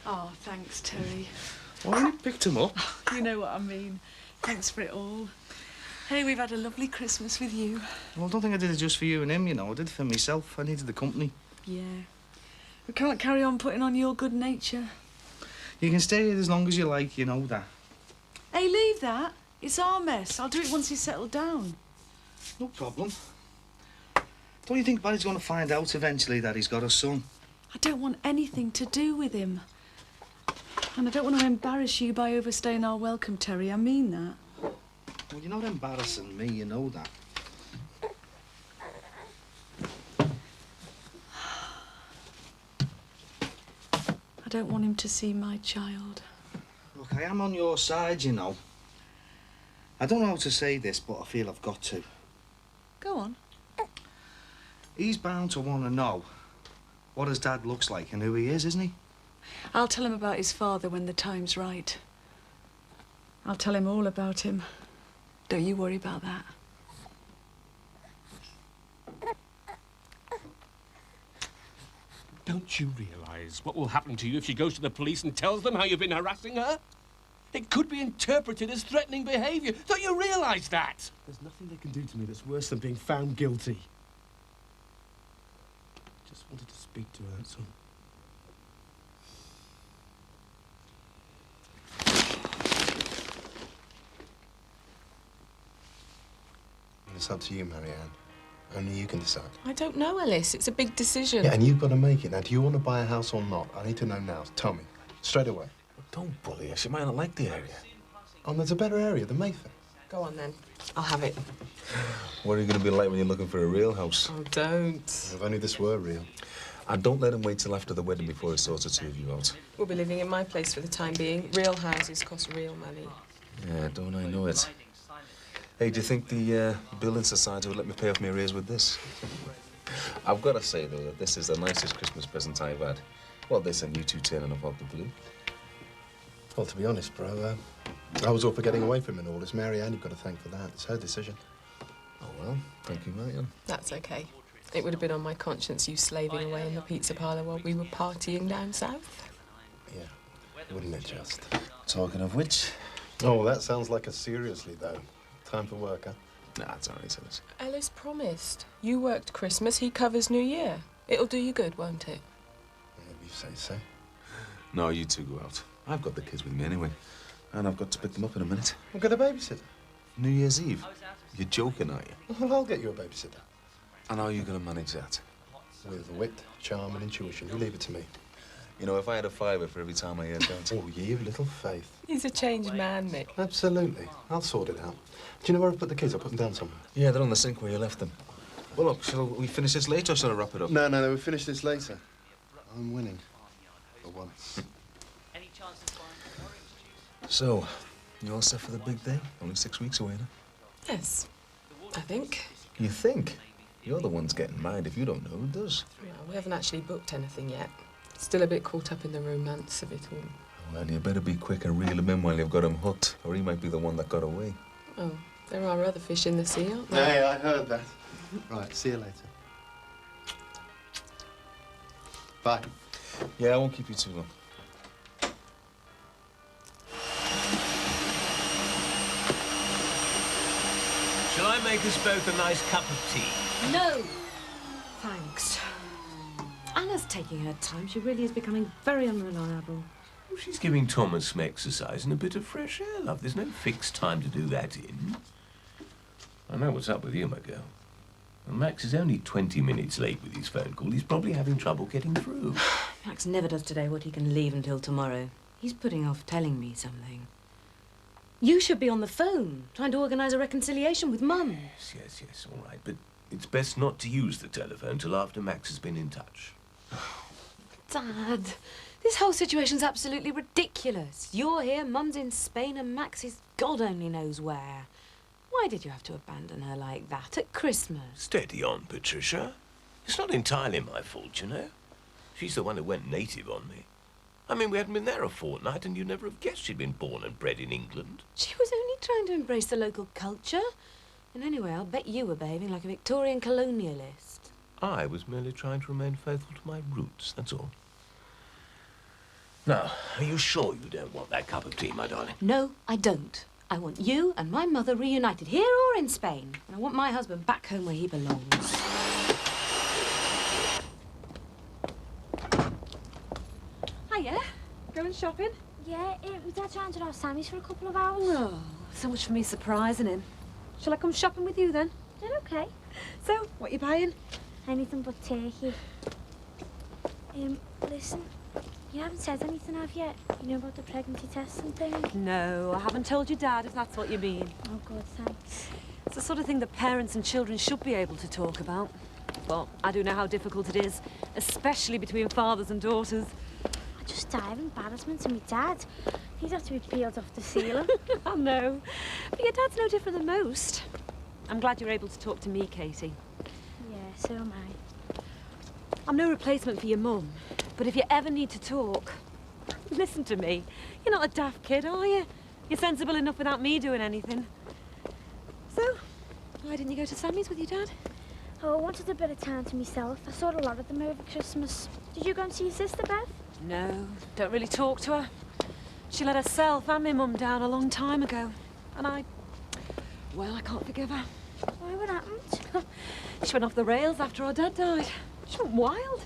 Oh, thanks, Terry. Why you picked him up? You know what I mean. Thanks for it all. Hey, we've had a lovely Christmas with you. Well, I don't think I did it just for you and him, I did it for myself. I needed the company. Yeah. We can't carry on putting on your good nature. You can stay here as long as you like, you know that. Hey, leave that. It's our mess. I'll do it once he's settled down. No problem. Don't you think Barry's going to find out eventually that he's got a son? I don't want anything to do with him. And I don't want to embarrass you by overstaying our welcome, Terry. I mean that. Well, you're not embarrassing me, you know that. I don't want him to see my child. Look, I am on your side, you know. I don't know how to say this, but I feel I've got to. Go on. He's bound to want to know what his dad looks like and who he is, isn't he? I'll tell him about his father when the time's right. I'll tell him all about him. Don't you worry about that. Don't you realise what will happen to you if she goes to the police and tells them how you've been harassing her? It could be interpreted as threatening behaviour. Don't you realise that? There's nothing they can do to me that's worse than being found guilty. Just wanted to speak to her, son. It's up to you, Marianne. Only you can decide. I don't know, Ellis. It's a big decision. Yeah, and you've got to make it. Now, do you want to buy a house or not? I need to know now. Tell me. Straight away. Don't bully her. She might not like the area. Oh, there's a better area than Mayfair. Go on, then. I'll have it. What are you going to be like when you're looking for a real house? Oh, don't. If only this were real. And don't let him wait till after the wedding before he sorts the two of you out. We'll be living in my place for the time being. Real houses cost real money. Yeah, don't I know it. Hey, do you think the building society will let me pay off my arrears with this? I've got to say, though, that this is the nicest Christmas present I've had. Well, this and you two turning up out the blue. Well, to be honest, bro, I was all for getting away from it all. It's Marianne you've got to thank for that. It's her decision. Oh, well, thank you, Marion. That's okay. It would have been on my conscience you slaving away in the pizza parlour while we were partying down south. Yeah, wouldn't it just? Talking of which... Oh, that sounds like a seriously, though. Time for work, huh? Nah, it's all right, Ellis. Ellis promised. You worked Christmas, he covers New Year. It'll do you good, won't it? If you say so. No, you two go out. I've got the kids with me anyway. And I've got to pick them up in a minute. We'll get a babysitter. New Year's Eve. You're joking, aren't you? Well, I'll get you a babysitter. And how are you going to manage that? With wit, charm and intuition. You leave it to me. You know, if I had a fiver for every time I heard that... Oh, you've little faith. He's a changed man, Nick. Absolutely. I'll sort it out. Do you know where I've put the kids? I'll put them down somewhere. Yeah, they're on the sink where you left them. Well, look, shall we finish this later or shall I wrap it up? No, we'll finish this later. I'm winning. For once. So, you all set for the big day? Only 6 weeks away now. Yes, I think. You think? You're the ones getting married. If you don't know, who does? Well, we haven't actually booked anything yet. Still a bit caught up in the romance of it all. Well, you better be quick and reel him in while you've got him hooked, or he might be the one that got away. Oh, there are other fish in the sea, aren't there? Yeah, I heard that. Right, see you later. Bye. Yeah, I won't keep you too long. Shall I make us both a nice cup of tea? No. Thanks. Anna's taking her time. She really is becoming very unreliable. Well, she's giving Thomas some exercise and a bit of fresh air, love. There's no fixed time to do that in. I know what's up with you, my girl. And Max is only 20 minutes late with his phone call. He's probably having trouble getting through. Max never does today what he can leave until tomorrow. He's putting off telling me something. You should be on the phone, trying to organise a reconciliation with Mum. Yes, all right. But it's best not to use the telephone till after Max has been in touch. Dad, this whole situation's absolutely ridiculous. You're here, Mum's in Spain, and Max is God only knows where. Why did you have to abandon her like that at Christmas? Steady on, Patricia. It's not entirely my fault, you know. She's the one who went native on me. I mean, we hadn't been there a fortnight, and you'd never have guessed she'd been born and bred in England. She was only trying to embrace the local culture. And anyway, I'll bet you were behaving like a Victorian colonialist. I was merely trying to remain faithful to my roots, that's all. Now, are you sure you don't want that cup of tea, my darling? No, I don't. I want you and my mother reunited, here or in Spain. And I want my husband back home where he belongs. Hiya. Going shopping? Yeah, my dad's round at our Sammy's for a couple of hours. Oh, so much for me surprising him. Shall I come shopping with you then? Then okay. So, what you buying? Anything but turkey. Listen, you haven't said anything, have you? You know about the pregnancy tests and things? No, I haven't told your dad, if that's what you mean. Oh, good, thanks. It's the sort of thing that parents and children should be able to talk about. But I do know how difficult it is, especially between fathers and daughters. I just die of embarrassment to my dad. He'd have to be peeled off the ceiling. I know. But your dad's no different than most. I'm glad you're able to talk to me, Katie. Yeah, so am I. I'm no replacement for your mum, but if you ever need to talk, listen to me. You're not a daft kid, are you? You're sensible enough without me doing anything. So, why didn't you go to Sammy's with your dad? Oh, I wanted a bit of time to myself. I saw a lot of them over Christmas. Did you go and see your sister, Beth? No, don't really talk to her. She let herself and my mum down a long time ago. And well, I can't forgive her. Why, what happened? She went off the rails after our dad died. She went wild.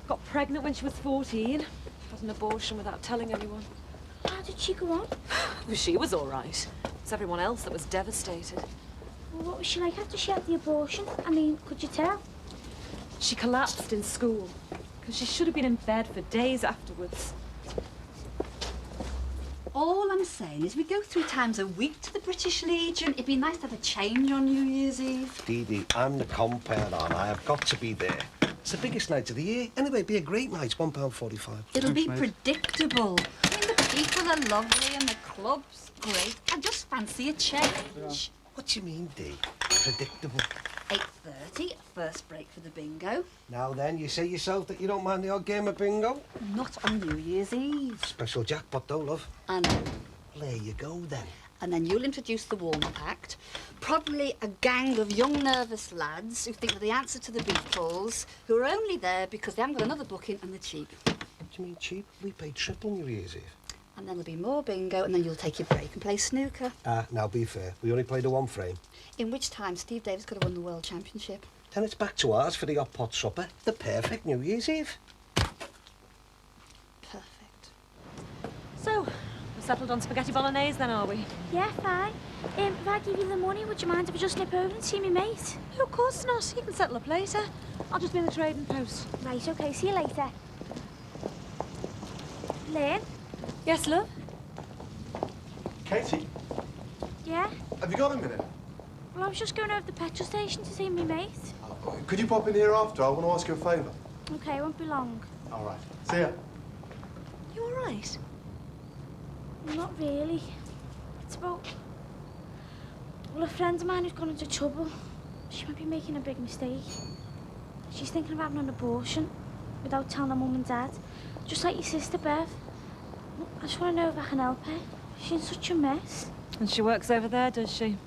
Got pregnant when she was 14. Had an abortion without telling anyone. How did she go on? Well, she was all right. It's everyone else that was devastated. Well, what was she like after she had the abortion? I mean, could you tell? She collapsed in school because she should have been in bed for days afterwards. All I'm saying is we go 3 times a week to the British Legion. It'd be nice to have a change on New Year's Eve. Dee Dee, I'm the compere on. I have got to be there. It's the biggest night of the year. Anyway, it'd be a great night. £1.45. It'll be predictable. I mean, the people are lovely and the club's great. I just fancy a change. What do you mean, Dee? Predictable. 8:30, first break for the bingo. Now then, you say yourself that you don't mind the odd game of bingo? Not on New Year's Eve. Special jackpot though, love. I know. Well, there you go then. and then you'll introduce the warm-up act. Probably a gang of young, nervous lads who think they're the answer to the Beatles, who are only there because they haven't got another booking and they're cheap. What do you mean cheap? We pay triple New Year's Eve. And then there'll be more bingo, and then you'll take your break and play snooker. Now be fair. We only played a one frame. In which time Steve Davis could have won the World Championship. Then it's back to ours for the hot pot supper. The perfect New Year's Eve. Perfect. So, we're settled on spaghetti bolognese then, are we? Yeah, fine. If I give you the money, would you mind if I just nip over and see me mate? Oh, of course not. You can settle up later. I'll just be in the trading post. Right, OK, see you later. Lynn? Yes, love? Katie, Yeah? have you got a minute? Well, I was just going over to the petrol station to see me mate. Could you pop in here after? I want to ask you a favour. OK, won't be long. All right. See ya. You all right? Not really. It's about... Well, a friend of mine who's gone into trouble. She might be making a big mistake. She's thinking of having an abortion without telling her mum and dad. Just like your sister, Bev. I just want to know if I can help her. She's in such a mess. And she works over there, does she?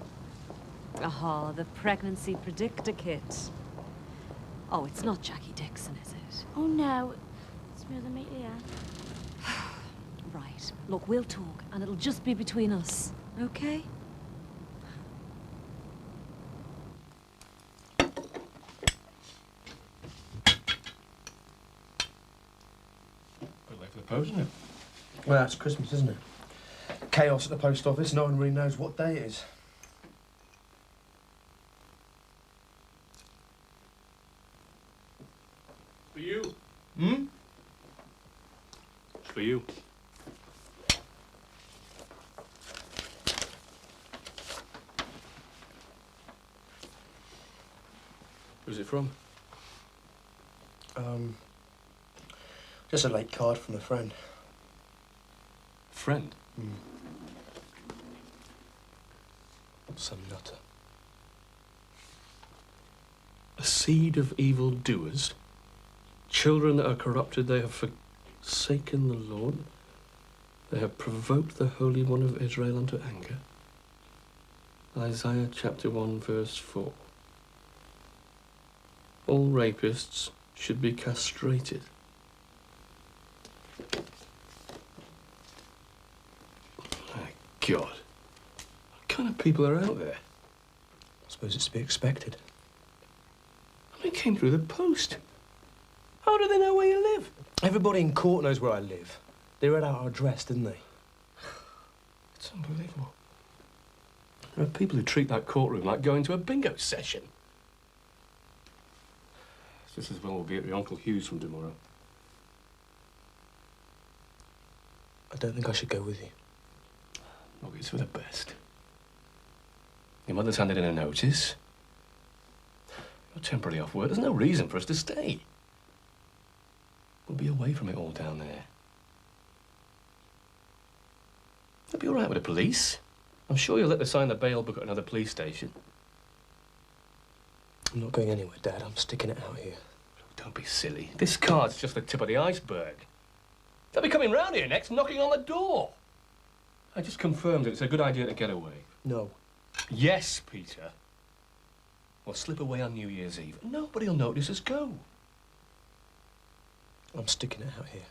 Aha, the pregnancy predictor kit. Oh, it's not Jackie Dixon, is it? Oh, no. It's my other mate, Leanne. Right. Look, we'll talk, and it'll just be between us, okay? Bit late for the post, isn't it? Well, it's Christmas, isn't it? Chaos at the post office. No one really knows what day it is. For you. Hmm? It's for you. Who's it from? Just a late card from a friend. Friend? Some nutter. A seed of evil doers? Children that are corrupted, they have forsaken the Lord. They have provoked the Holy One of Israel unto anger. Isaiah chapter 1, verse 4. All rapists should be castrated. My God. What kind of people are out there? I suppose it's to be expected. I mean, it came through the post. How do they know where you live? Everybody in court knows where I live. They read out our address, didn't they? It's unbelievable. There are people who treat that courtroom like going to a bingo session. It's just as well we'll be at the Uncle Hugh's from tomorrow. I don't think I should go with you. Look, it's for the best. Your mother's handed in a notice. You're temporarily off work. There's no reason for us to stay. We'll be away from it all down there. It'll be all right with the police. I'm sure you'll let us sign the bail book at another police station. I'm not going anywhere, Dad. I'm sticking it out here. Don't be silly. This card's just the tip of the iceberg. They'll be coming round here next, knocking on the door. I just confirmed that it's a good idea to get away. No. Yes, Peter. We'll slip away on New Year's Eve. Nobody'll notice us go. I'm sticking it out here.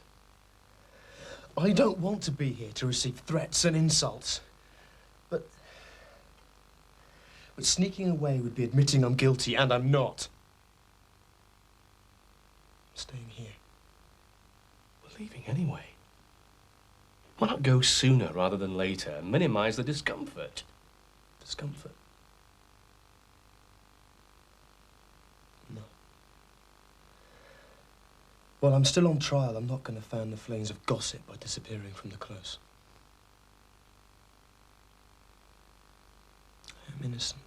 I don't want to be here to receive threats and insults. But sneaking away would be admitting I'm guilty, and I'm not. I'm staying here. We're leaving anyway. Why not go sooner rather than later and minimise the discomfort? Discomfort? No. Well, I'm still on trial. I'm not going to fan the flames of gossip by disappearing from the close. I'm innocent.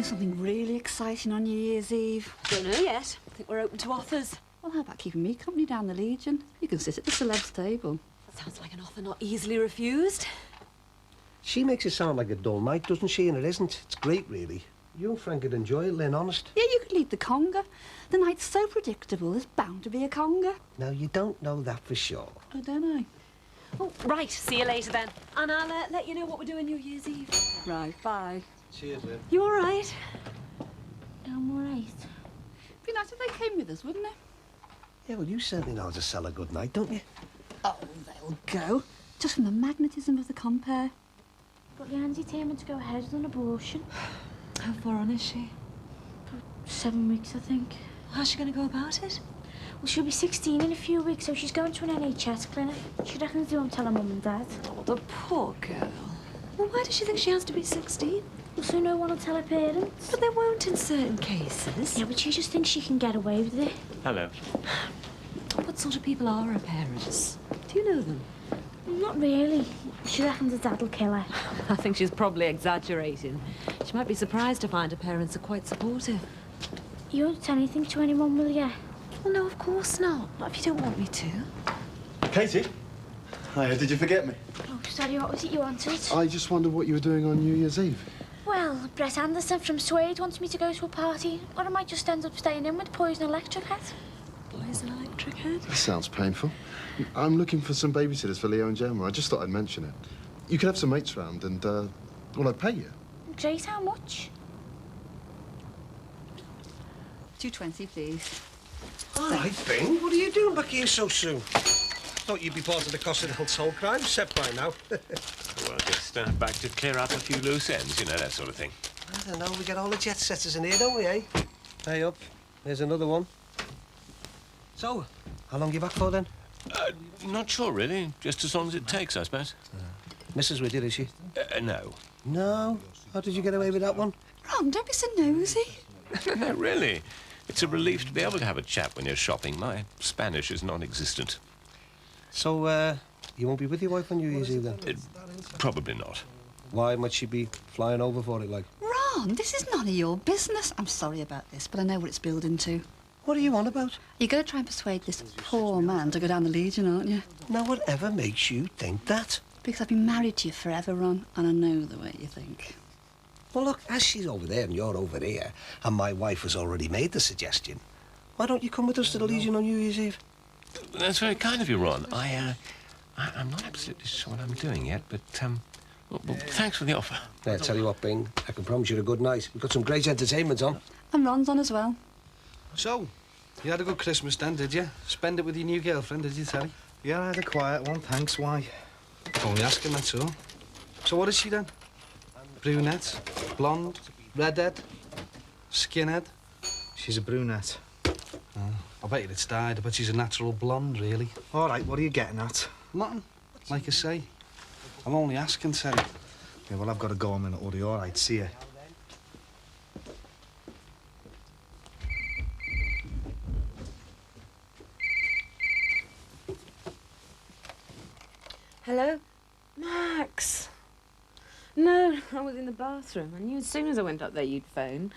Something really exciting on New Year's Eve. Don't know yet. I think we're open to offers. Well, how about keeping me company down the Legion? You can sit at the celebs' table. Sounds like an offer not easily refused. She makes it sound like a dull night, doesn't she? And it isn't. It's great, really. You and Frank would enjoy it, Lynn, honest. Yeah, you could lead the conga. The night's so predictable, there's bound to be a conga. Now, you don't know that for sure. Oh, don't I? Oh, right, see you later then. And I'll let you know what we're doing New Year's Eve. Right, bye. Cheers, Lynn. You all right? I'm all right. Be nice if they came with us, wouldn't it? Yeah, well, you certainly know how to sell a good night, don't you? Oh, they'll go. Just from the magnetism of the compare. But Leanne's determined to go ahead with an abortion. How far on is she? About 7 weeks, I think. How's she going to go about it? Well, she'll be 16 in a few weeks, so she's going to an NHS clinic. She reckons they won't tell her mum and dad. Oh, the poor girl. Well, why does she think she has to be 16? Well, so no one will tell her parents. But they won't in certain cases. Yeah, but she just thinks she can get away with it. Hello. What sort of people are her parents? Do you know them? Not really. She reckons her dad will kill her. I think she's probably exaggerating. She might be surprised to find her parents are quite supportive. You won't tell anything to anyone, will you? Well, no, of course not. Not if you don't want me to. Katie? Hiya, did you forget me? Oh, sorry, what was it you wanted? I just wondered what you were doing on New Year's Eve. Well, Brett Anderson from Suede wants me to go to a party, or I might just end up staying in with Poison Electric Head. Poison Electric Head? That sounds painful. I'm looking for some babysitters for Leo and Gemma. I just thought I'd mention it. You could have some mates round and, well, I'd pay you. Great, how much? $2.20, please. All right, Bing. What are you doing back here so soon? Thought you'd be part of the cost of the household crime set by now. Well, just back to clear up a few loose ends, you know, that sort of thing. I don't know. We get all the jet setters in here, don't we, eh? Hey, up. There's another one. So, how long you back for, then? Not sure, really. Just as long as it takes, I suppose. Mrs. with you, is she? No. No? How did you get away with that one? Ron, don't be so nosy. No, really. It's a relief to be able to have a chat when you're shopping. My Spanish is non-existent. So, you won't be with your wife on New Year's Eve, then? Probably not. Why might she be flying over for it, like? Ron, this is none of your business. I'm sorry about this, but I know what it's building to. What are you on about? You're going to try and persuade this poor man to go down the Legion, aren't you? Now, whatever makes you think that? Because I've been married to you forever, Ron, and I know the way you think. Well, look, as she's over there and you're over here, and my wife has already made the suggestion, why don't you come with us to the Legion on New Year's Eve? That's very kind of you, Ron. I'm not absolutely sure what I'm doing yet, but, well, thanks for the offer. Yeah, tell you what, Bing, I can promise you a good night. We've got some great entertainment on. And Ron's on as well. So, you had a good Christmas then, did you? Spend it with your new girlfriend, did you, Terry? Yeah, I had a quiet one, thanks. Why? Only asking, that's all. So what is she then? Brunette? Blonde? Redhead? Skinhead? She's a brunette. Oh, I bet you it's dyed. I bet she's a natural blonde, really. All right, what are you getting at? Nothing. Like I say, I'm only asking, Terry. Yeah, well, I've got to go. I'm in a hurry. All right, see you. Hello? Max! No, I was in the bathroom. I knew as soon as I went up there you'd phone.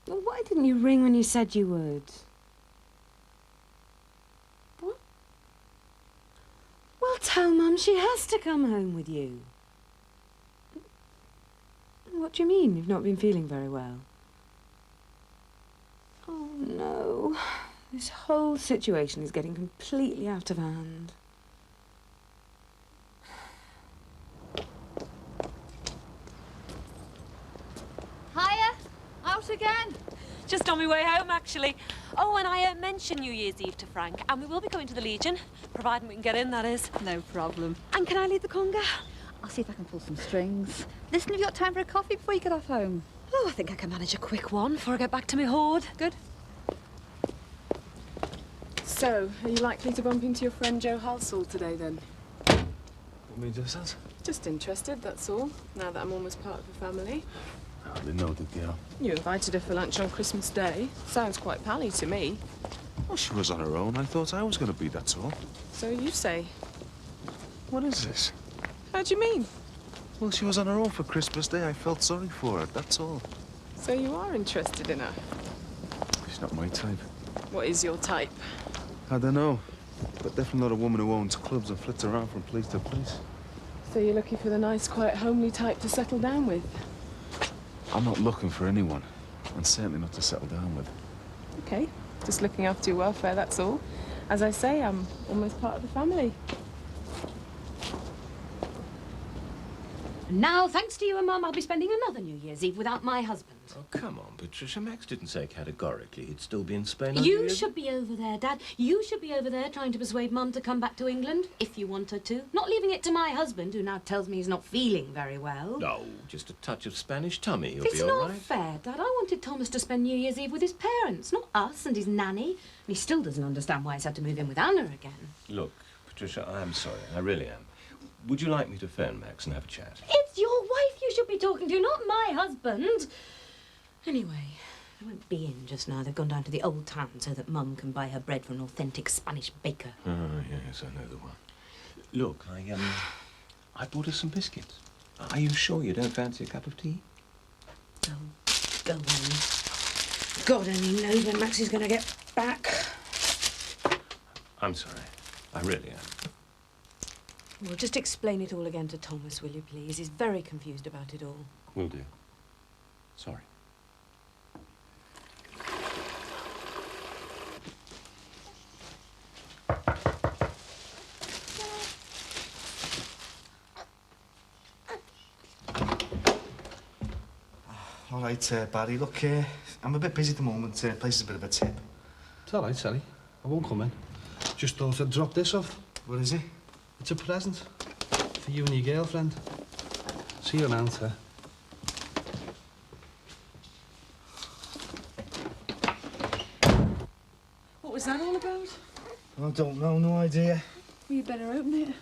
Well, why didn't you ring when you said you would? What? Well, tell Mum she has to come home with you. What do you mean? You've not been feeling very well? Oh, no. This whole situation is getting completely out of hand. Hiya! Out again? Just on my way home, actually. Oh, and I mentioned New Year's Eve to Frank, and we will be going to the Legion, providing we can get in, that is. No problem. And can I lead the conga? I'll see if I can pull some strings. Listen, have you got time for a coffee before you get off home? Oh, I think I can manage a quick one before I get back to my hoard. Good. So, are you likely to bump into your friend Joe Halsall today, then? What made you do that? Just interested, that's all, now that I'm almost part of the family. I didn't know the girl. You invited her for lunch on Christmas Day. Sounds quite pally to me. Well, she was on her own. I thought I was going to be, that's all. So you say. What is this? How do you mean? Well, she was on her own for Christmas Day. I felt sorry for her, that's all. So you are interested in her? She's not my type. What is your type? I don't know, but definitely not a woman who owns clubs and flits around from place to place. So you're looking for the nice, quiet, homely type to settle down with? I'm not looking for anyone, and certainly not to settle down with. Okay, just looking after your welfare, that's all. As I say, I'm almost part of the family. Now, thanks to you and Mum, I'll be spending another New Year's Eve without my husband. Oh, come on, Patricia. Max didn't say categorically he'd still be in Spain. on New You Year's should be over there, Dad. You should be over there trying to persuade Mum to come back to England, if you want her to. Not leaving it to my husband, who now tells me he's not feeling very well. No, just a touch of Spanish tummy. He'll It's be all not right. fair, Dad. I wanted Thomas to spend New Year's Eve with his parents, not us and his nanny. And he still doesn't understand why he's had to move in with Anna again. Look, Patricia, I am sorry. I really am. Would you like me to phone Max and have a chat? It's your wife you should be talking to, not my husband. Anyway, I won't be in just now. They've gone down to the old town so that Mum can buy her bread from an authentic Spanish baker. Oh, yes, I know the one. Look, I bought her some biscuits. Are you sure you don't fancy a cup of tea? Oh, go on. God only knows when Max is going to get back. I'm sorry. I really am. Well, just explain it all again to Thomas, will you, please? He's very confused about it all. Will do. Sorry. All right, Barry, look, I'm a bit busy at the moment. Place is a bit of a tip. It's all right, Sally. I won't come in. Just thought I'd drop this off. What is it? It's a present for you and your girlfriend. See you around, sir. What was that all about? I don't know, no idea. Well, you better open it.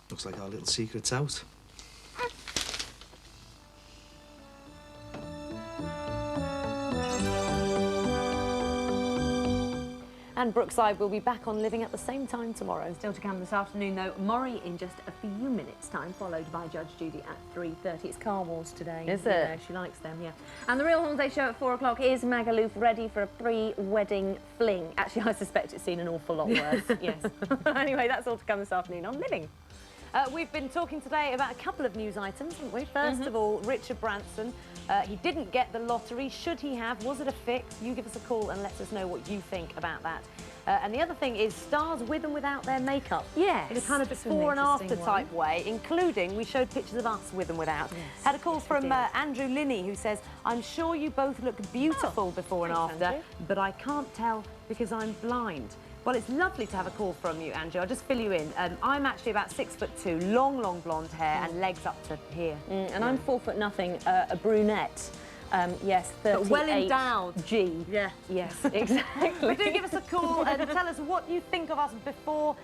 Looks like our little secret's out. And Brookside will be back on Living at the same time tomorrow. Still to come this afternoon, though, Maury in just a few minutes' time, followed by Judge Judy at 3:30. It's Car Wars today. Is it? You know, she likes them, yeah. And the Real Holiday Show at 4 o'clock is Magaluf ready for a pre-wedding fling. Actually, I suspect it's seen an awful lot worse, yes. Anyway, that's all to come this afternoon on Living. We've been talking today about a couple of news items, haven't we? First of all, Richard Branson. He didn't get the lottery. Should he have? Was it a fix? You give us a call and let us know what you think about that. And the other thing is stars with and without their makeup. Yes. In a kind of before and after type way, including we showed pictures of us with and without. Yes, Had a call from Andrew Linney, who says, I'm sure you both look beautiful before and thanks, after, Andrew. but I can't tell because I'm blind. Well, it's lovely to have a call from you, Andrew. I'll just fill you in. I'm actually about 6'2", long blonde hair and legs up to here. And I'm 4 foot nothing, a brunette. Yes, 38. But well endowed. G. Yeah. Yes, exactly. But do give us a call and tell us what you think of us before